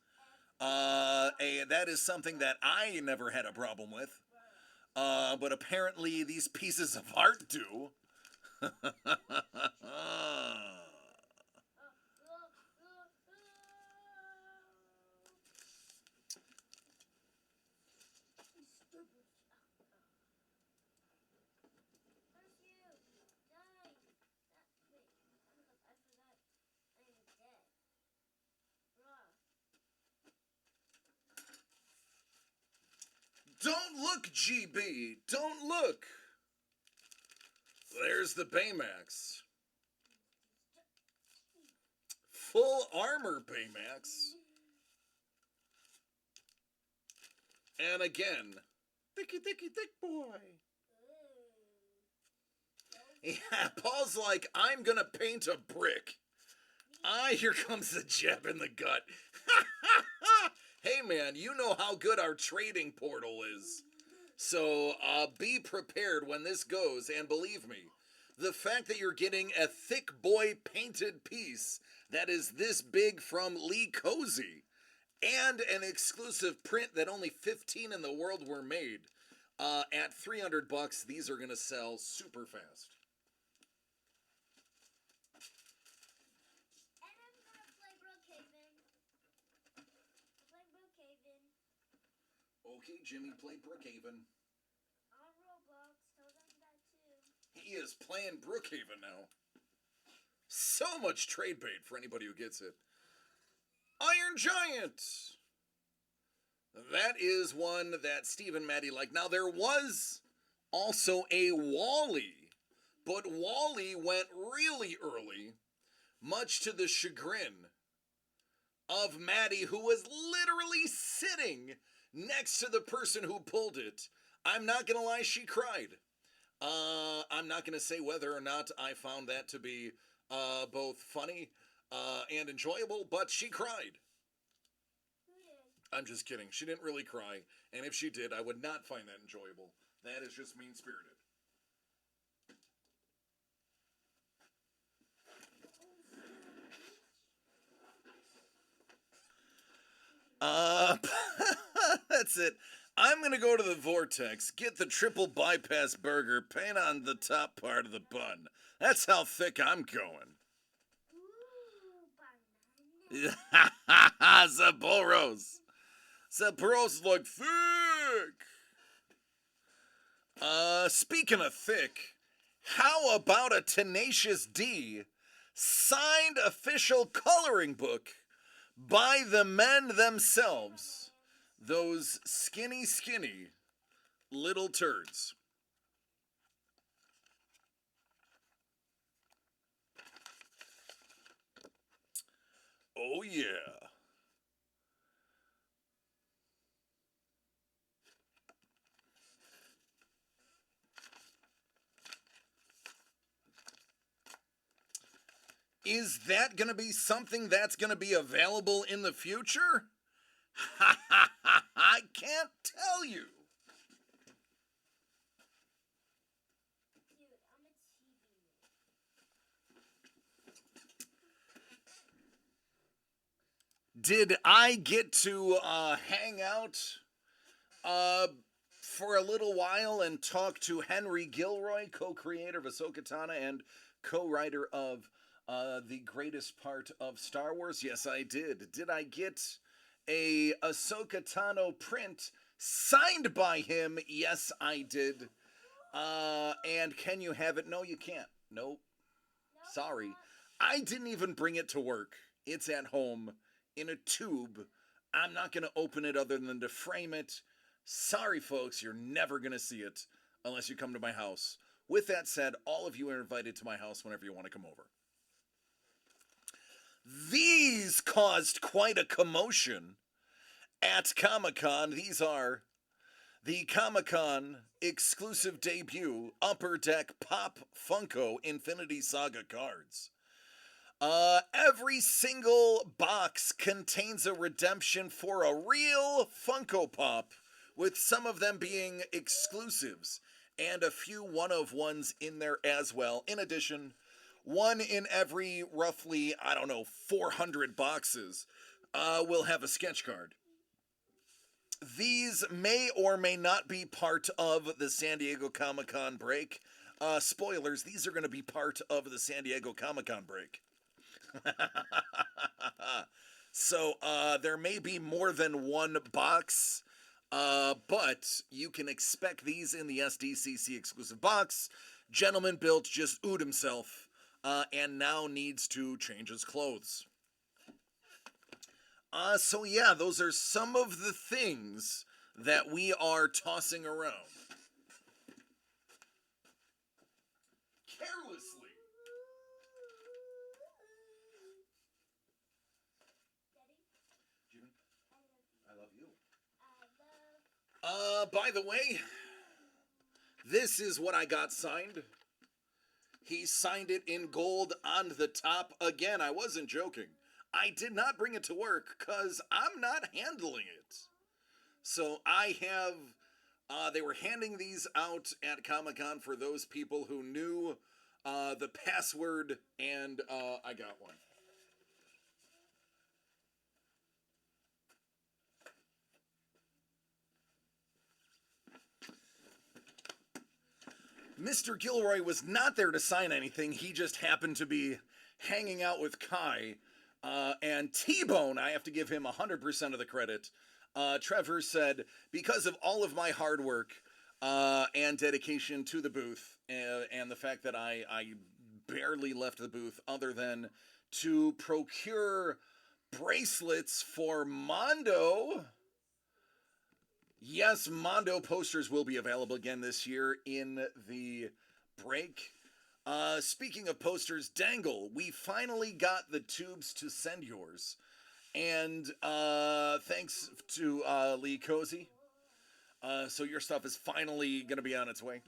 And that is something that I never had a problem with. But apparently these pieces of art do. Don't look, GB. Don't look. There's the Baymax. Full armor Baymax. And again, thicky, thick boy. Yeah, Paul's like, I'm gonna paint a brick. Here comes the jab in the gut. Hey man, you know how good our trading portal is. So be prepared when this goes, and believe me, the fact that you're getting a thick boy painted piece that is this big from Lee Cozy, and an exclusive print that only 15 in the world were made, at $300, these are gonna sell super fast. Okay, Jimmy, play Brookhaven. On Roblox, tell them that too. He is playing Brookhaven now. So much trade bait for anybody who gets it. Iron Giant! That is one that Steve and Maddie like. Now, there was also a Wally, but Wally went really early, much to the chagrin of Maddie, who was literally sitting next to the person who pulled it. I'm not gonna lie, she cried. I'm not gonna say whether or not I found that to be both funny and enjoyable, but she cried. I'm just kidding. She didn't really cry, and if she did, I would not find that enjoyable. That is just mean-spirited. That's it. I'm gonna go to the Vortex, get the triple bypass burger, paint on the top part of the bun. That's how thick I'm going. Zaboros. Zaboros look thick. Speaking of thick, How about a Tenacious D signed official coloring book by the men themselves? Those skinny little turds. Oh, yeah. Is that going to be something that's going to be available in the future? I can't tell you. Dude, I'm a TV. Did I get to hang out for a little while and talk to Henry Gilroy, co-creator of Ahsoka Tano and co-writer of the greatest part of Star Wars? Yes, I did. Did I get a Ahsoka Tano print signed by him? Yes, I did. And can you have it? No, you can't. Nope. Sorry. I didn't even bring it to work. It's at home in a tube. I'm not going to open it other than to frame it. Sorry, folks, you're never going to see it unless you come to my house. With that said, all of you are invited to my house whenever you want to come over. These caused quite a commotion at Comic-Con. These are the Comic-Con exclusive debut Upper Deck Pop Funko Infinity Saga cards. Every single box contains a redemption for a real Funko Pop, with some of them being exclusives, and a few one-of-ones in there as well. In addition, one in every roughly, 400 boxes will have a sketch card. These may or may not be part of the San Diego Comic-Con break. Spoilers, these are going to be part of the San Diego Comic-Con break. So there may be more than one box, but you can expect these in the SDCC exclusive box. Gentleman built just oohed himself and now needs to change his clothes. So yeah, those are some of the things that we are tossing around. Carelessly. Daddy, I love you. I love. By the way, this is what I got signed. He signed it in gold on the top. Again, I wasn't joking. I did not bring it to work because I'm not handling it. So I have, they were handing these out at Comic-Con for those people who knew the password, and I got one. Mr. Gilroy was not there to sign anything. He just happened to be hanging out with Kai. And T-Bone, I have to give him 100% of the credit. Trevor said, because of all of my hard work and dedication to the booth, and the fact that I barely left the booth other than to procure bracelets for Mondo. Yes, Mondo posters will be available again this year in the break. Speaking of posters, Dangle, we finally got the tubes to send yours. And thanks to Lee Cozy. So your stuff is finally going to be on its way.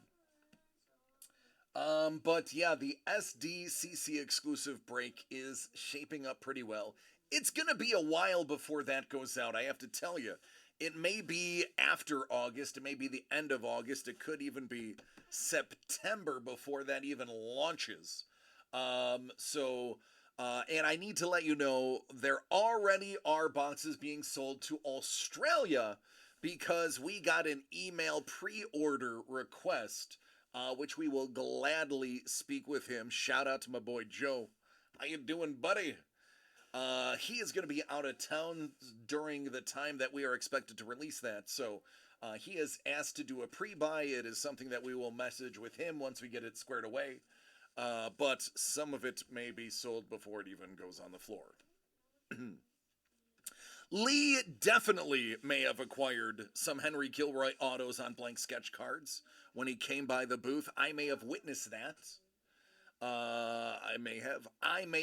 But yeah, the SDCC exclusive break is shaping up pretty well. It's going to be a while before that goes out, I have to tell you. It may be after August, it may be the end of August, it could even be September before that even launches. And I need to let you know, there already are boxes being sold to Australia because we got an email pre-order request, which we will gladly speak with him. Shout out to my boy Joe. How you doing, buddy? He is going to be out of town during the time that we are expected to release that. So He has asked to do a pre-buy. It is something that we will message with him once we get it squared away. But some of it may be sold before it even goes on the floor. Lee definitely may have acquired some Henry Gilroy autos on blank sketch cards when he came by the booth. I may have witnessed that. I may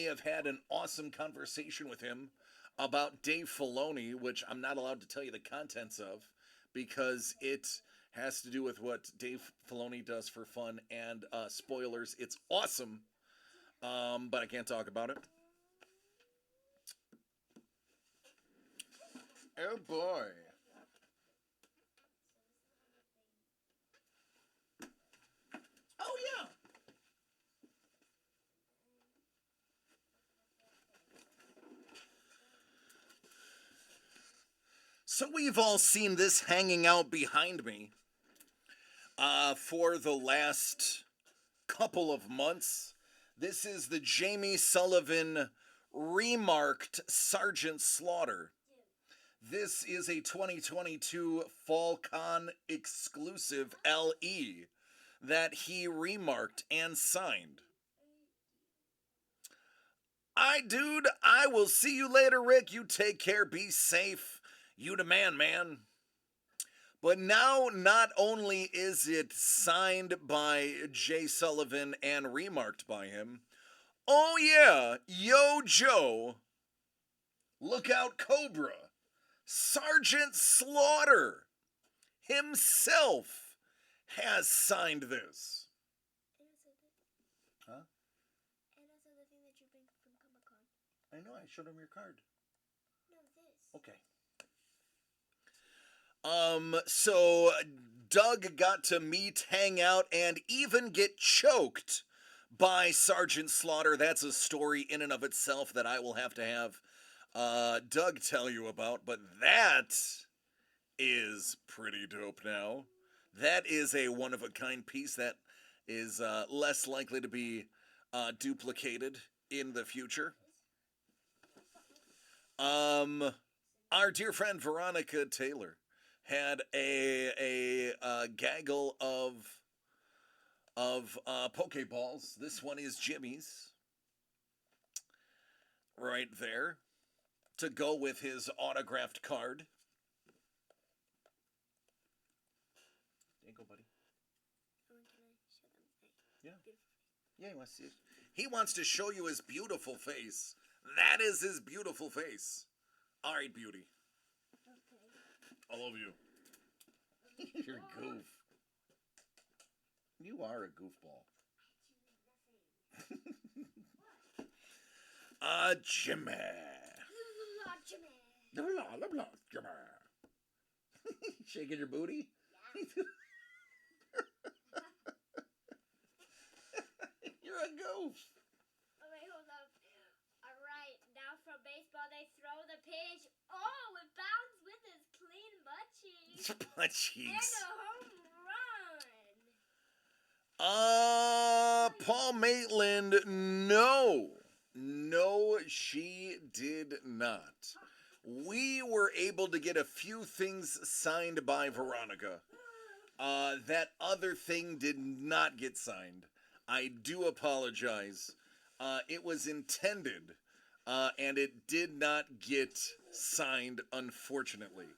have had an awesome conversation with him about Dave Filoni, which I'm not allowed to tell you the contents of because it has to do with what Dave Filoni does for fun and spoilers. It's awesome, but I can't talk about it. Oh boy. Oh yeah. So we've all seen this hanging out behind me for the last couple of months. This is the Jamie Sullivan remarked Sergeant Slaughter. This is a 2022 Fall Con exclusive LE that he remarked and signed. Dude, I will see you later, Rick. You take care, be safe. You the man, man. But now, not only is it signed by Jay Sullivan and remarked by him, oh yeah, Yo Joe, Lookout Cobra, Sergeant Slaughter himself has signed this. Huh? And also the thing that you bring from Comic-Con. I know, I showed him your card. No, this. Okay. So Doug got to meet, hang out, and even get choked by Sergeant Slaughter. That's a story in and of itself that I will have to have Doug tell you about, but that is pretty dope now. That is a one-of-a-kind piece that is less likely to be duplicated in the future. Our dear friend Veronica Taylor had a gaggle of Pokeballs. This one is Jimmy's, right there, to go with his autographed card. There you go, buddy. Oh, and can I show them my Yeah. beautiful face? Yeah, he wants to. He wants to show you his beautiful face. That is his beautiful face. All right, beauty. Okay. I love you. You're a goof. You are a goofball. Jimmy. Jimmy. Jimmy. Shaking your booty? Yeah. You're a goof. Oh, wait, hold up. All right, now for baseball, they throw the pitch. Oh, it bounced with his clean butt cheeks. Butt And cheeks. a home run. Paul Maitland, no. No, she did not. We were able to get a few things signed by Veronica. That other thing did not get signed. I do apologize. It was intended, and it did not get signed, unfortunately.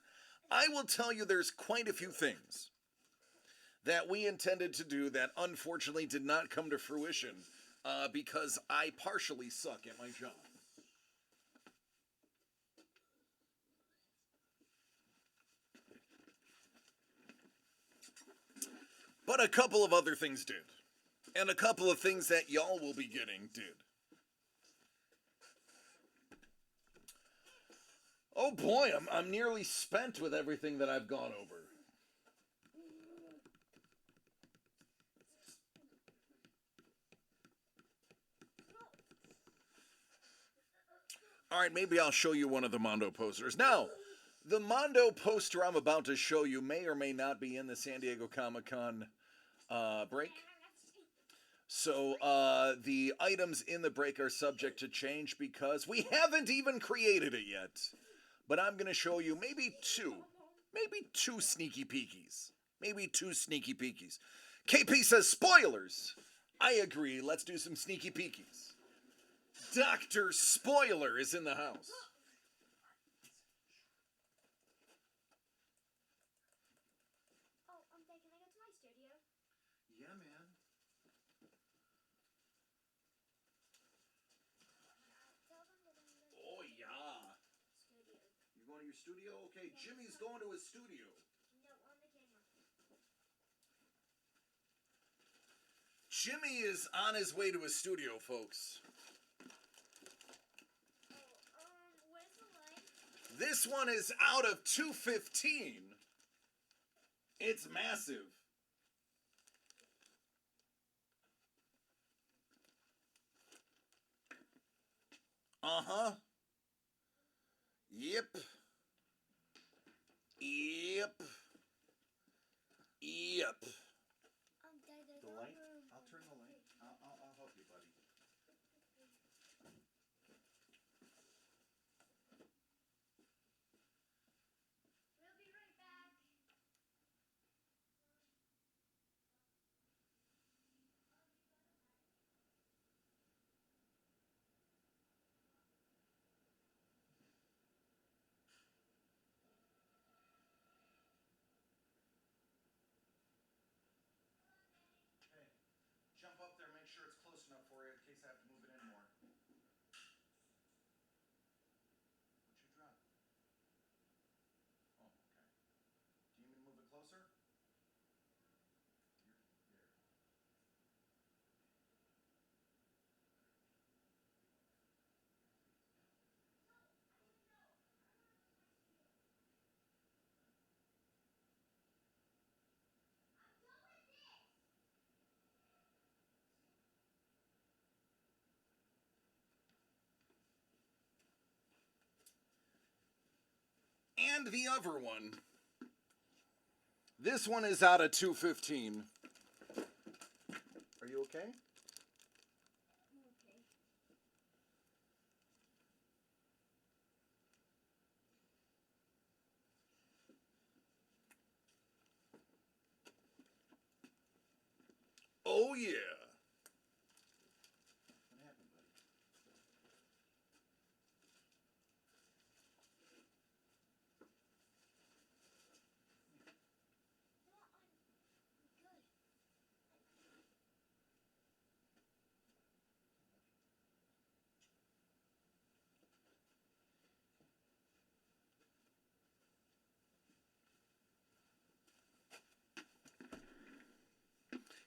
I will tell you there's quite a few things that we intended to do that unfortunately did not come to fruition because I partially suck at my job. But a couple of other things did. And a couple of things that y'all will be getting did. Oh boy, I'm nearly spent with everything that I've gone over. All right, maybe I'll show you one of the Mondo posters. Now, the Mondo poster I'm about to show you may or may not be in the San Diego Comic-Con break. So the items in the break are subject to change because we haven't even created it yet. But I'm going to show you maybe Maybe 2 sneaky peekies. Maybe 2 sneaky peekies. KP says spoilers. I agree. Let's do some sneaky peekies. Dr. Spoiler is in the house. Oh, can I go to my studio? Yeah, man. Tell them that I'm going to Oh, yeah. studio. You going to your studio? Okay, Jimmy's going to his studio. No, on the camera. Jimmy is on his way to his studio, folks. Where's the light? This one is out of 215. It's massive. Uh-huh. Yep. Yep. Yep. Dad, there's The no light? room. I'll turn the light. I'll help you, buddy. We'll be right back. Hey, jump up there, make sure it's close enough for you in case I have to move it in more. What'd you drop? Oh, okay. Do you need me to move it closer? Here. And the other one. This one is out of 215. Are you okay? Okay. Oh, yeah. What happened, buddy?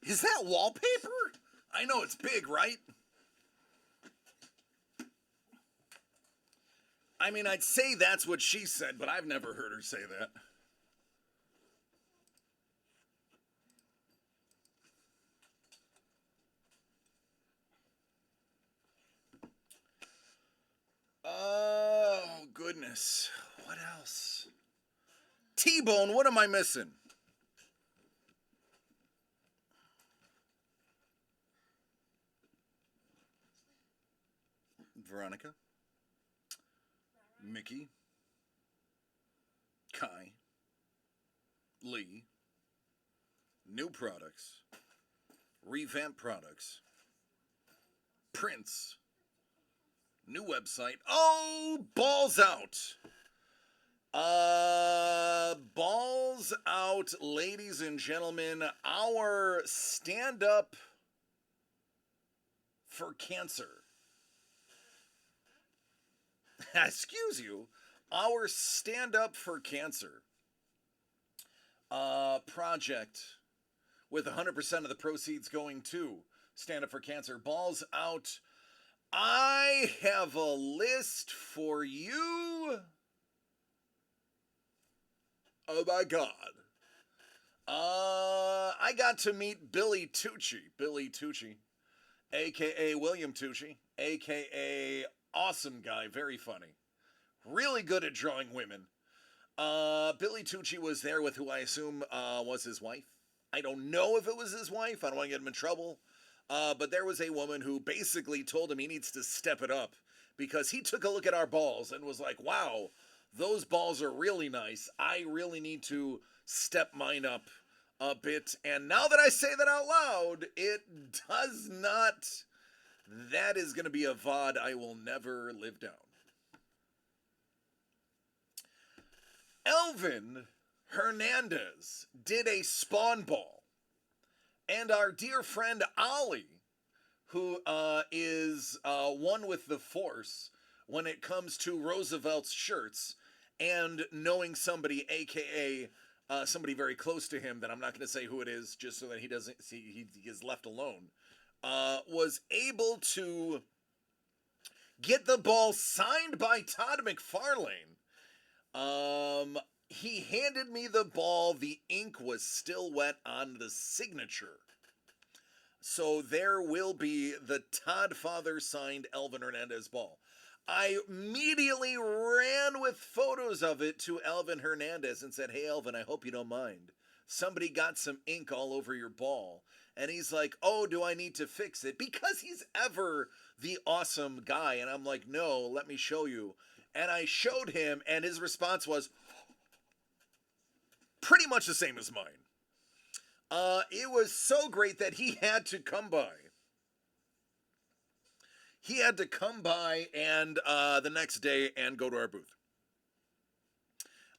Good. Is that wallpaper? I know it's big, right? I mean, I'd say that's what she said, but I've never heard her say that. Oh, goodness. What else? T-Bone, what am I missing? Veronica, Mickey, Kai, Lee, new products, revamped products, Prince, new website. Oh, balls out. Balls out, ladies and gentlemen. Our stand up for cancer. Excuse you. Our stand up for cancer project with 100% of the proceeds going to Stand Up for Cancer. Balls out. I have a list for you. Oh my God. I got to meet Billy Tucci, aka William Tucci, aka awesome guy, very funny, really good at drawing women. Billy Tucci was there with who I assume was his wife. I don't know if it was his wife. I don't want to get him in trouble. But there was a woman who basically told him he needs to step it up because he took a look at our balls and was like, wow, Those balls are really nice. I really need to step mine up a bit. And now that I say that out loud, it does not. That is going to be a VOD I will never live down. Elvin Hernandez did a spawn ball. And our dear friend Ollie, who is one with the Force when it comes to Roosevelt's shirts, and knowing somebody, aka somebody very close to him, that I'm not going to say who it is, just so that he doesn't see he is left alone, was able to get the ball signed by Todd McFarlane. He handed me the ball. The ink was still wet on the signature. So there will be the Todd Father signed Elvin Hernandez ball. I immediately ran with photos of it to Elvin Hernandez and said, "Hey, Elvin, I hope you don't mind. Somebody got some ink all over your ball." And he's like, "Oh, do I need to fix it?" Because he's ever the awesome guy. And I'm like, "No, let me show you." And I showed him, and his response was pretty much the same as mine. It was so great that he had to come by. He had to come by and the next day and go to our booth.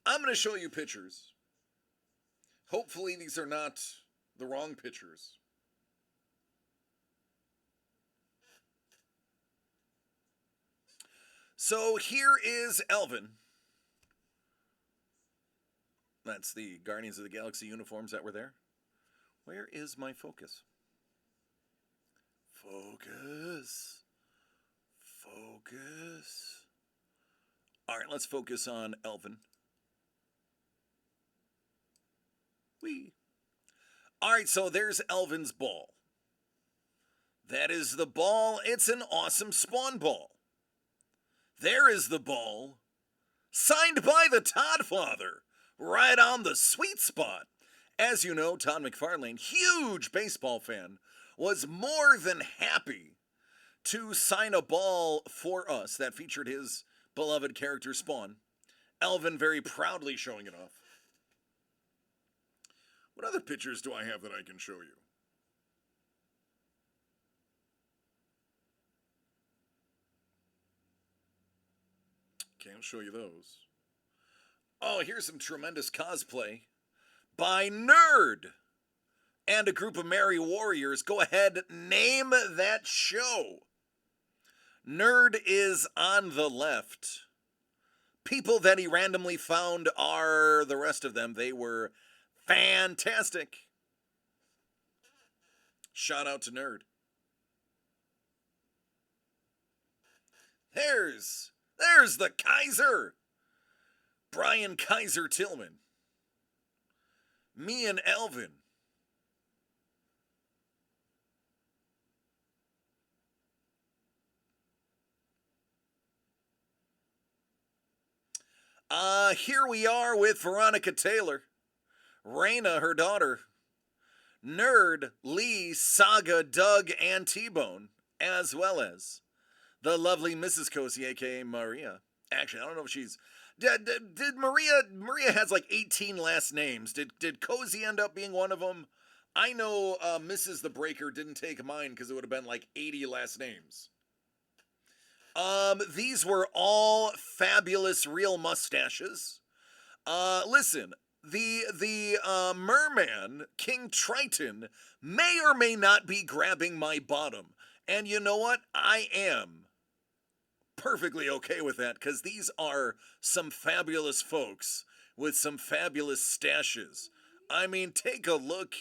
I'm going to show you pictures. Hopefully these are not the wrong pictures. So here is Elvin. That's the Guardians of the Galaxy uniforms that were there. Where is my focus? Focus. Focus. All right, let's focus on Elvin. Whee. All right, so there's Elvin's ball. That is the ball. It's an awesome spawn ball. There is the ball, signed by the Todd Father, right on the sweet spot. As you know, Todd McFarlane, huge baseball fan, was more than happy to sign a ball for us that featured his beloved character Spawn. Elvin very proudly showing it off. What other pictures do I have that I can show you? Can't show you those. Oh, here's some tremendous cosplay by Nerd and a group of merry warriors. Go ahead, name that show. Nerd is on the left. People that he randomly found are the rest of them. They were fantastic. Shout out to Nerd. There's the Kaiser. Brian Kaiser Tillman. Me and Elvin. Here we are with Veronica Taylor, Raina, her daughter, Nerd, Lee, Saga, Doug, and T-Bone, as well as the lovely Mrs. Cozy, aka Maria. Actually, I don't know if she's... Did Maria has like 18 last names. Did Cozy end up being one of them? I know Mrs. the Breaker didn't take mine because it would have been like 80 last names. These were all fabulous real mustaches. Listen, the merman, King Triton, may or may not be grabbing my bottom. And you know what? I am perfectly okay with that, because these are some fabulous folks with some fabulous stashes. I mean, take a look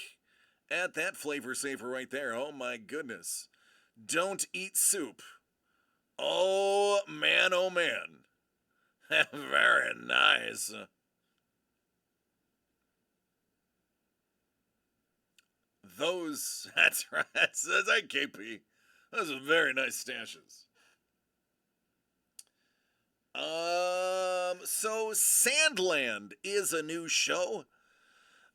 at that flavor saver right there. Oh my goodness. Don't eat soup. Oh man, oh man. Very nice. That's right, that's like KP. Those are very nice stashes. So Sandland is a new show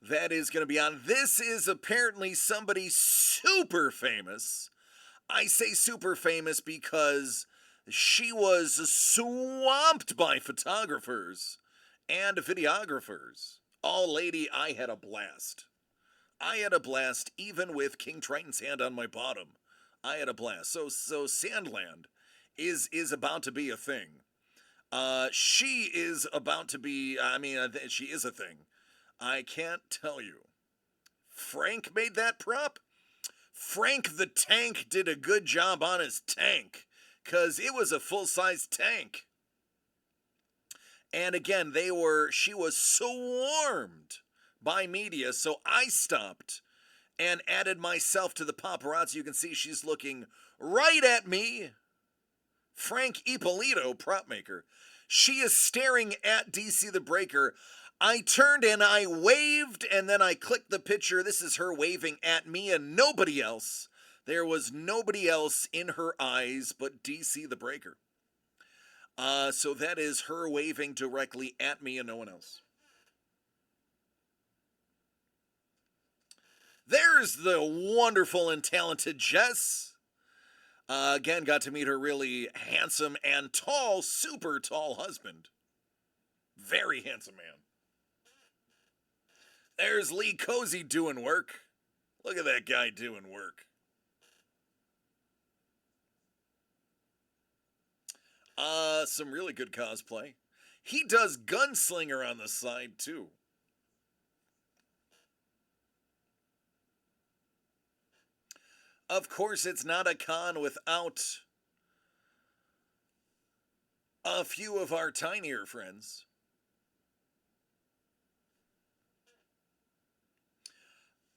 that is going to be on. This is apparently somebody super famous. I say super famous because She was swamped by photographers and videographers. Oh, lady, I had a blast. I had a blast even with King Triton's hand on my bottom. I had a blast. So Sandland is about to be a thing. She is about to be, she is a thing. I can't tell you. Frank made that prop? Frank the Tank did a good job on his tank, 'cause it was a full-size tank. And again, she was swarmed by media, so I stopped and added myself to the paparazzi. You can see she's looking right at me. Frank Ippolito, prop maker. She is staring at DC the Breaker. I turned and I waved, and then I clicked the picture. This is her waving at me and nobody else. There was nobody else in her eyes but DC the Breaker. So that is her waving directly at me and no one else. There's the wonderful and talented Jess. Again, got to meet her really handsome and tall, super tall husband. Very handsome man. There's Lee Cozy doing work. Look at that guy doing work. Some really good cosplay. He does Gunslinger on the side, too. Of course, it's not a con without a few of our tinier friends.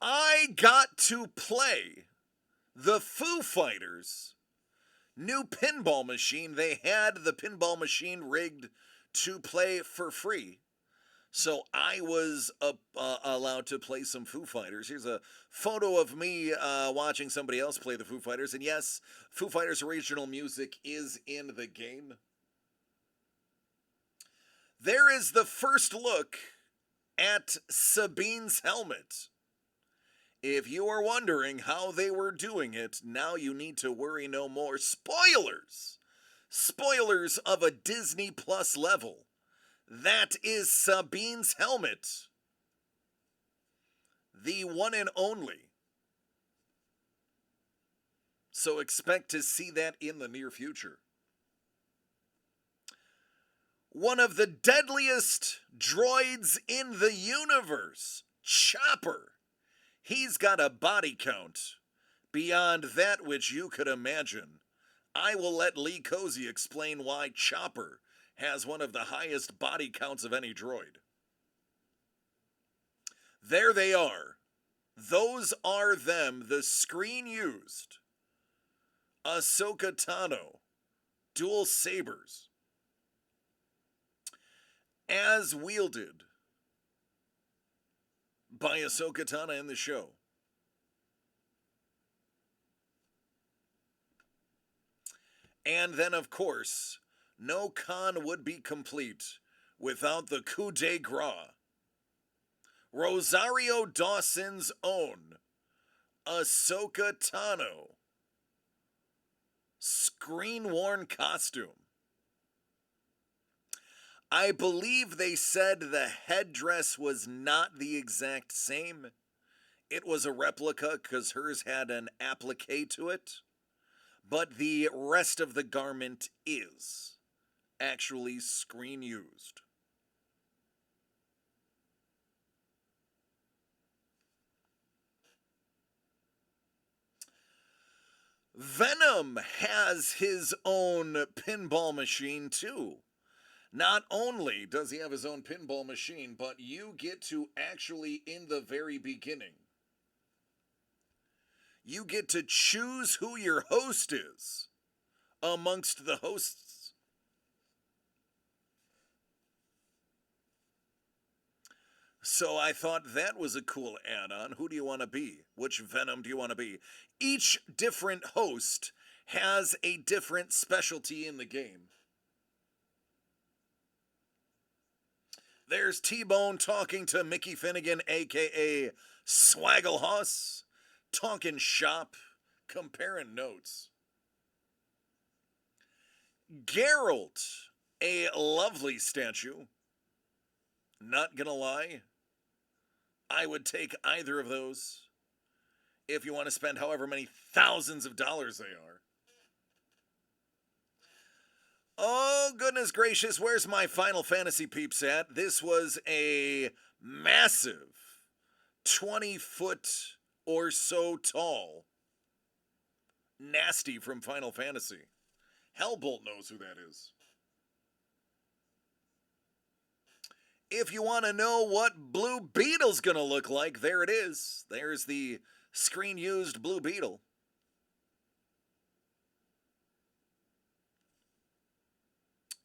I got to play the Foo Fighters' new pinball machine. They had the pinball machine rigged to play for free. So I was allowed to play some Foo Fighters. Here's a photo of me watching somebody else play the Foo Fighters. And yes, Foo Fighters original music is in the game. There is the first look at Sabine's helmet. If you are wondering how they were doing it, now you need to worry no more. Spoilers! Spoilers of a Disney Plus level. That is Sabine's helmet. The one and only. So expect to see that in the near future. One of the deadliest droids in the universe, Chopper. He's got a body count beyond that which you could imagine. I will let Lee Cozy explain why Chopper has one of the highest body counts of any droid. There they are. Those are them, the screen used. Ahsoka Tano, dual sabers. As wielded by Ahsoka Tano in the show. And then, of course, no con would be complete without the coup de grace. Rosario Dawson's own Ahsoka Tano screen-worn costume. I believe they said the headdress was not the exact same. It was a replica because hers had an applique to it. But the rest of the garment is actually screen used. Venom has his own pinball machine too. Not only does he have his own pinball machine, but you get to actually, in the very beginning, you get to choose who your host is amongst the hosts. So I thought that was a cool add-on. Who do you want to be? Which Venom do you want to be? Each different host has a different specialty in the game. There's T-Bone talking to Mickey Finnegan, a.k.a. Swaggle talking shop, comparing notes. Geralt, a lovely statue. Not gonna lie, I would take either of those if you want to spend however many thousands of dollars they are. Oh, goodness gracious, where's my Final Fantasy peeps at? This was a massive 20-foot or so tall nasty from Final Fantasy. Hellbolt knows who that is. If you want to know what Blue Beetle's gonna look like, there it is. There's the screen-used Blue Beetle.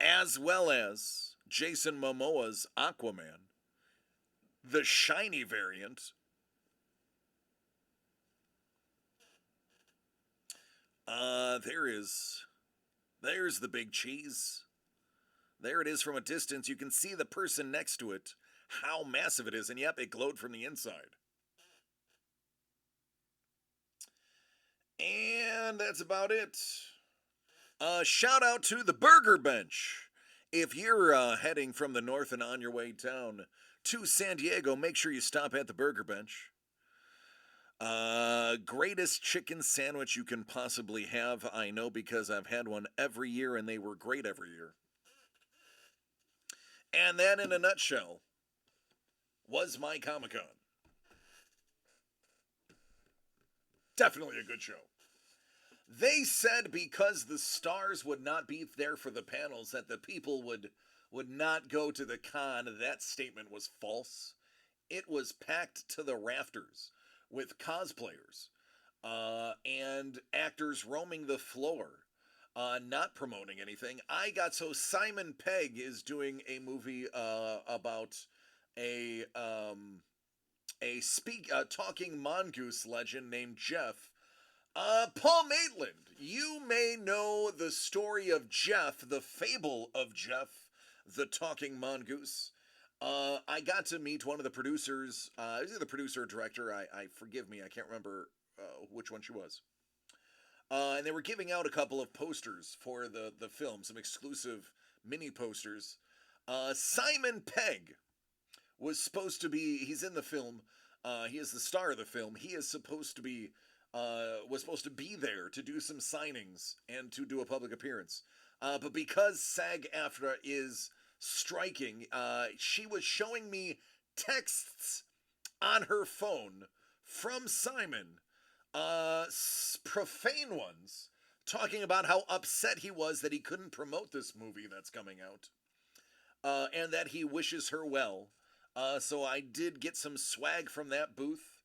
As well as Jason Momoa's Aquaman, the shiny variant. There's the big cheese. There it is from a distance. You can see the person next to it, how massive it is, and yep, it glowed from the inside. And that's about it. Shout out to the Burger Bench. If you're heading from the north and on your way down to San Diego, make sure you stop at the Burger Bench. Greatest chicken sandwich you can possibly have, I know, because I've had one every year and they were great every year. And that, in a nutshell, was my Comic-Con. Definitely a good show. They said because the stars would not be there for the panels that the people would not go to the con. That statement was false. It was packed to the rafters with cosplayers and actors roaming the floor, not promoting anything. So Simon Pegg is doing a movie about a talking mongoose legend named Jeff. Paul Maitland, you may know the story of Jeff, the fable of Jeff, the talking mongoose. I got to meet one of the producers. Is he the producer or director? I forgive me, I can't remember which one she was. And they were giving out a couple of posters for the film, some exclusive mini posters. Simon Pegg was supposed to be, he's in the film, he is the star of the film. He is supposed to be, was supposed to be there to do some signings and to do a public appearance. But because SAG-AFTRA is striking, she was showing me texts on her phone from Simon, profane ones, talking about how upset he was that he couldn't promote this movie that's coming out, and that he wishes her well. So I did get some swag from that booth.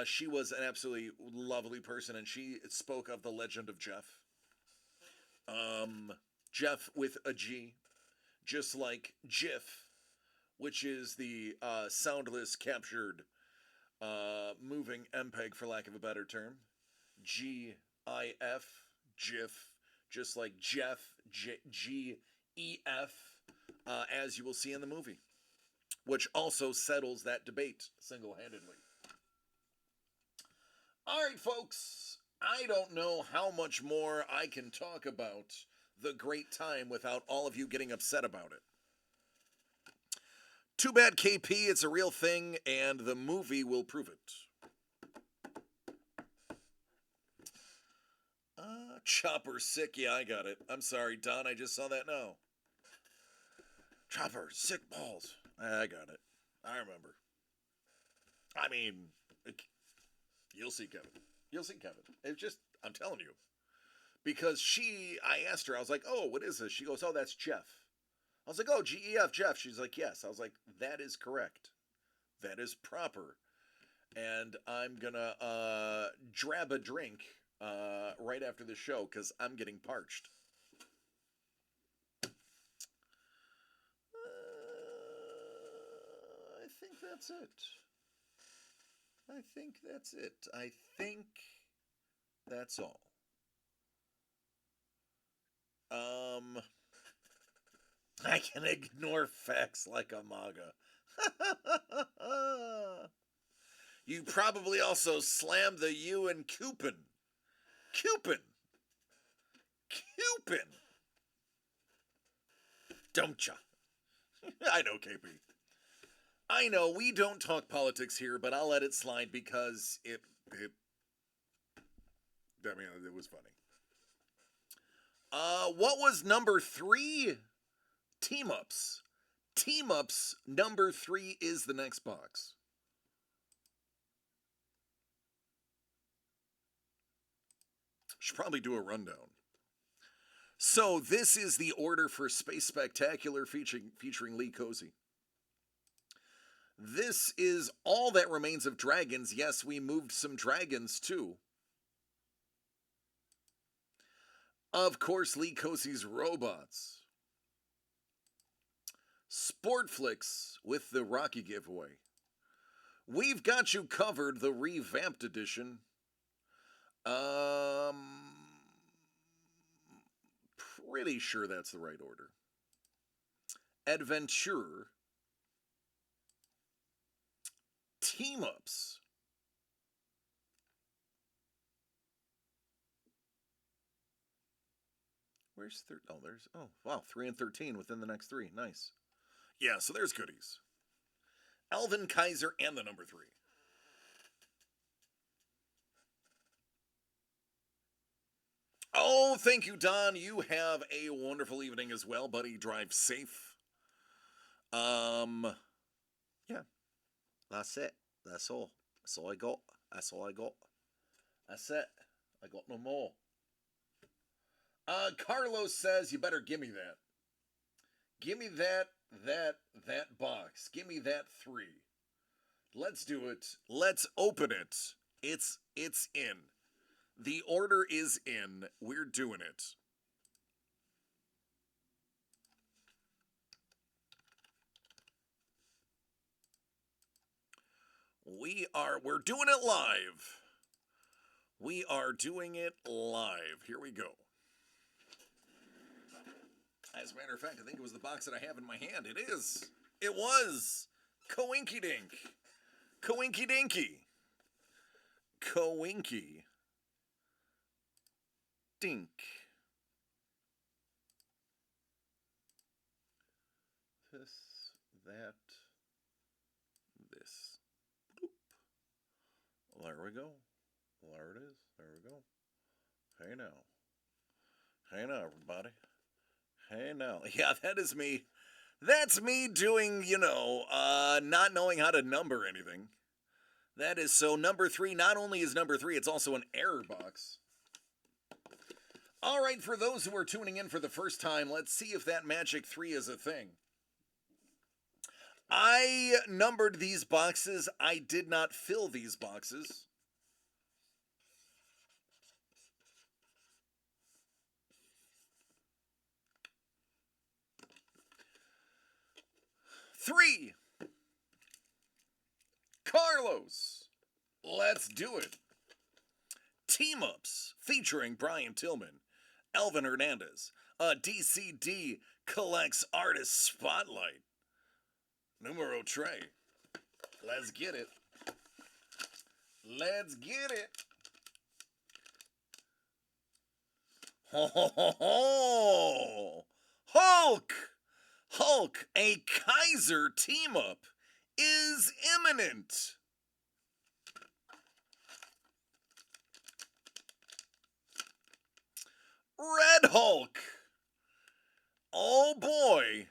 She was an absolutely lovely person, and she spoke of the legend of Jeff. Jeff with a G, just like GIF, which is the soundless captured moving MPEG, for lack of a better term. GIF, GIF, just like Jeff, GEF, as you will see in the movie, which also settles that debate single-handedly. All right, folks, I don't know how much more I can talk about the great time without all of you getting upset about it. Too bad, KP, it's a real thing, and the movie will prove it. Chopper sick, yeah, I got it. I'm sorry, Don, I just saw that now. Chopper, sick balls. I got it. I remember. I mean, you'll see, Kevin. You'll see, Kevin. It's just, I'm telling you. Because I asked her, I was like, oh, what is this? She goes, oh, that's Jeff. I was like, oh, GEF, Jeff. She's like, yes. I was like, that is correct. That is proper. And I'm gonna drab a drink right after the show because I'm getting parched. I think that's it. I think that's all. I can ignore facts like a MAGA. You probably also slammed the U in Cupin. Cupin. Don't ya? I know, KP. I know we don't talk politics here, but I'll let it slide because it was funny. What was number 3? Team ups. Team ups number 3 is the next box. Should probably do a rundown. So this is the order for Space Spectacular featuring Lee Cozy. This is all that remains of dragons. Yes, we moved some dragons too. Of course, Lee Cozy's robots. Sportflix with the Rocky giveaway. We've got you covered, the revamped edition. Pretty sure that's the right order. Adventure. Team ups. Where's oh, wow, 3 and 13 within the next 3. Nice. Yeah, so there's goodies. Alvin Kaiser and the number 3. Oh, thank you, Don. You have a wonderful evening as well, buddy. Drive safe. Yeah. That's it. That's all. That's all I got. That's all I got. That's it. I got no more. Carlos says you better give me that. Give me that box. Give me that 3. Let's do it. Let's open it. It's in. The order is in. We're doing it. We're doing it live. We are doing it live. Here we go. As a matter of fact, I think it was the box that I have in my hand. It is. It was. Coinky Dink. Coinky Dinky. Coinky Dink. This, that, this. Bloop. There we go. There it is. There we go. Hey now. Hey now, everybody. Hey now. Yeah, that is me. That's me doing, not knowing how to number anything. That is so number 3 not only is number 3, it's also an error box. All right, for those who are tuning in for the first time, let's see if that magic 3 is a thing. I numbered these boxes. I did not fill these boxes. Three. Carlos. Let's do it. Team ups featuring Brian Tillman, Alvin Hernandez. A DCD collects artist spotlight. Numero Trey. Let's get it. Let's get it. Ho ho ho ho! Hulk! Hulk, a Kaiser team-up, is imminent. Red Hulk. Oh boy.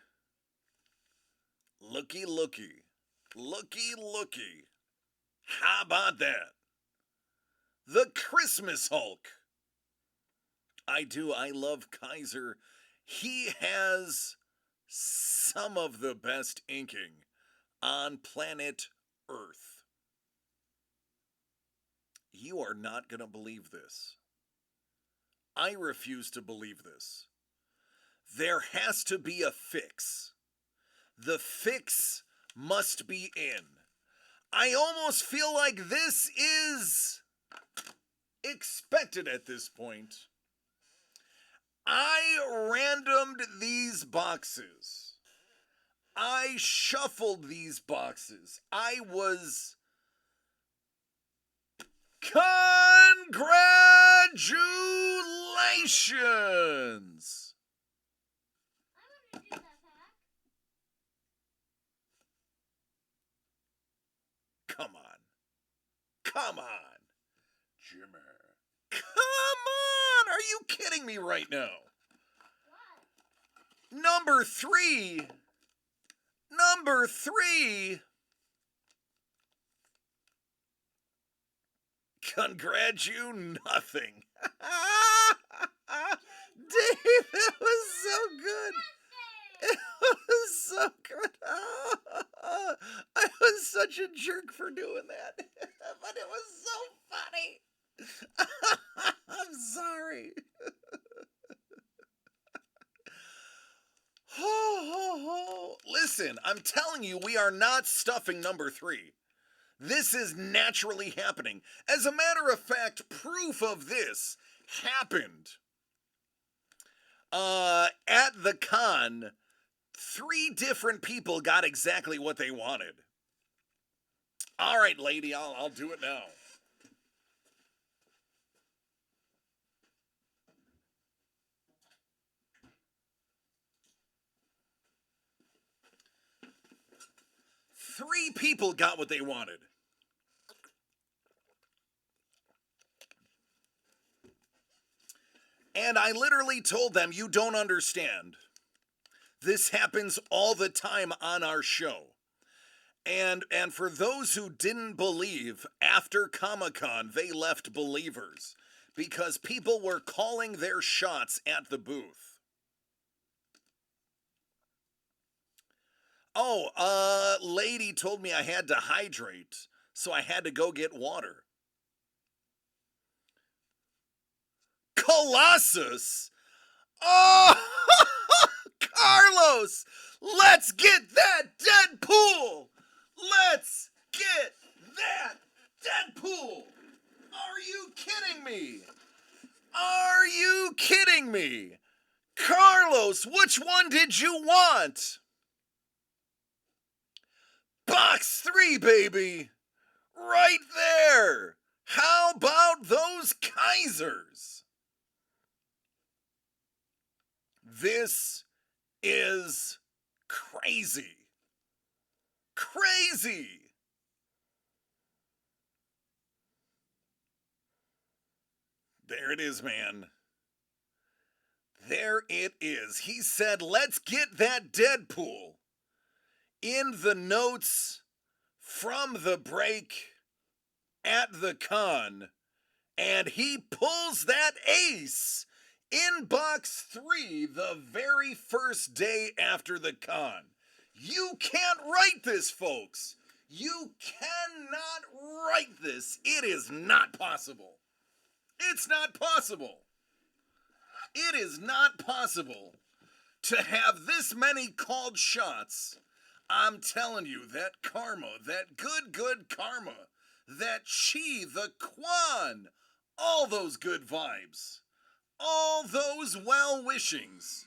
Looky, looky. Looky, looky. How about that? The Christmas Hulk. I love Kaiser. He has some of the best inking on planet Earth. You are not going to believe this. I refuse to believe this. There has to be a fix. The fix must be in. I almost feel like this is expected at this point. I randomed these boxes. I shuffled these boxes. I was... Congratulations! Come on, Jimmy. Come on! Are you kidding me right now? What? Number three. Congrats you nothing. Dave, that was so good. It was so good. I was such a jerk for doing that. But it was so funny. I'm sorry. Listen, I'm telling you, we are not stuffing number three. This is naturally happening. As a matter of fact, proof of this happened. At the con, 3 different people got exactly what they wanted. All right, lady, I'll do it now. Three people got what they wanted. And I literally told them, you don't understand. This happens all the time on our show. And for those who didn't believe, after Comic-Con, they left believers. Because people were calling their shots at the booth. Oh, lady told me I had to hydrate, so I had to go get water. Colossus? Oh, Carlos, let's get that Deadpool. Let's get that Deadpool. Are you kidding me? Are you kidding me? Carlos, which one did you want? Box 3, baby. Right there. How about those Kaisers? This is crazy. Crazy. There it is, man. There it is. He said, let's get that Deadpool. In the notes from the break at the con, and he pulls that ace in box 3 the very first day after the con. You can't write this, folks. You cannot write this. It is not possible. It's not possible. It is not possible to have this many called shots. I'm telling you, that karma, that good karma, that chi, the Quan, all those good vibes, all those well-wishings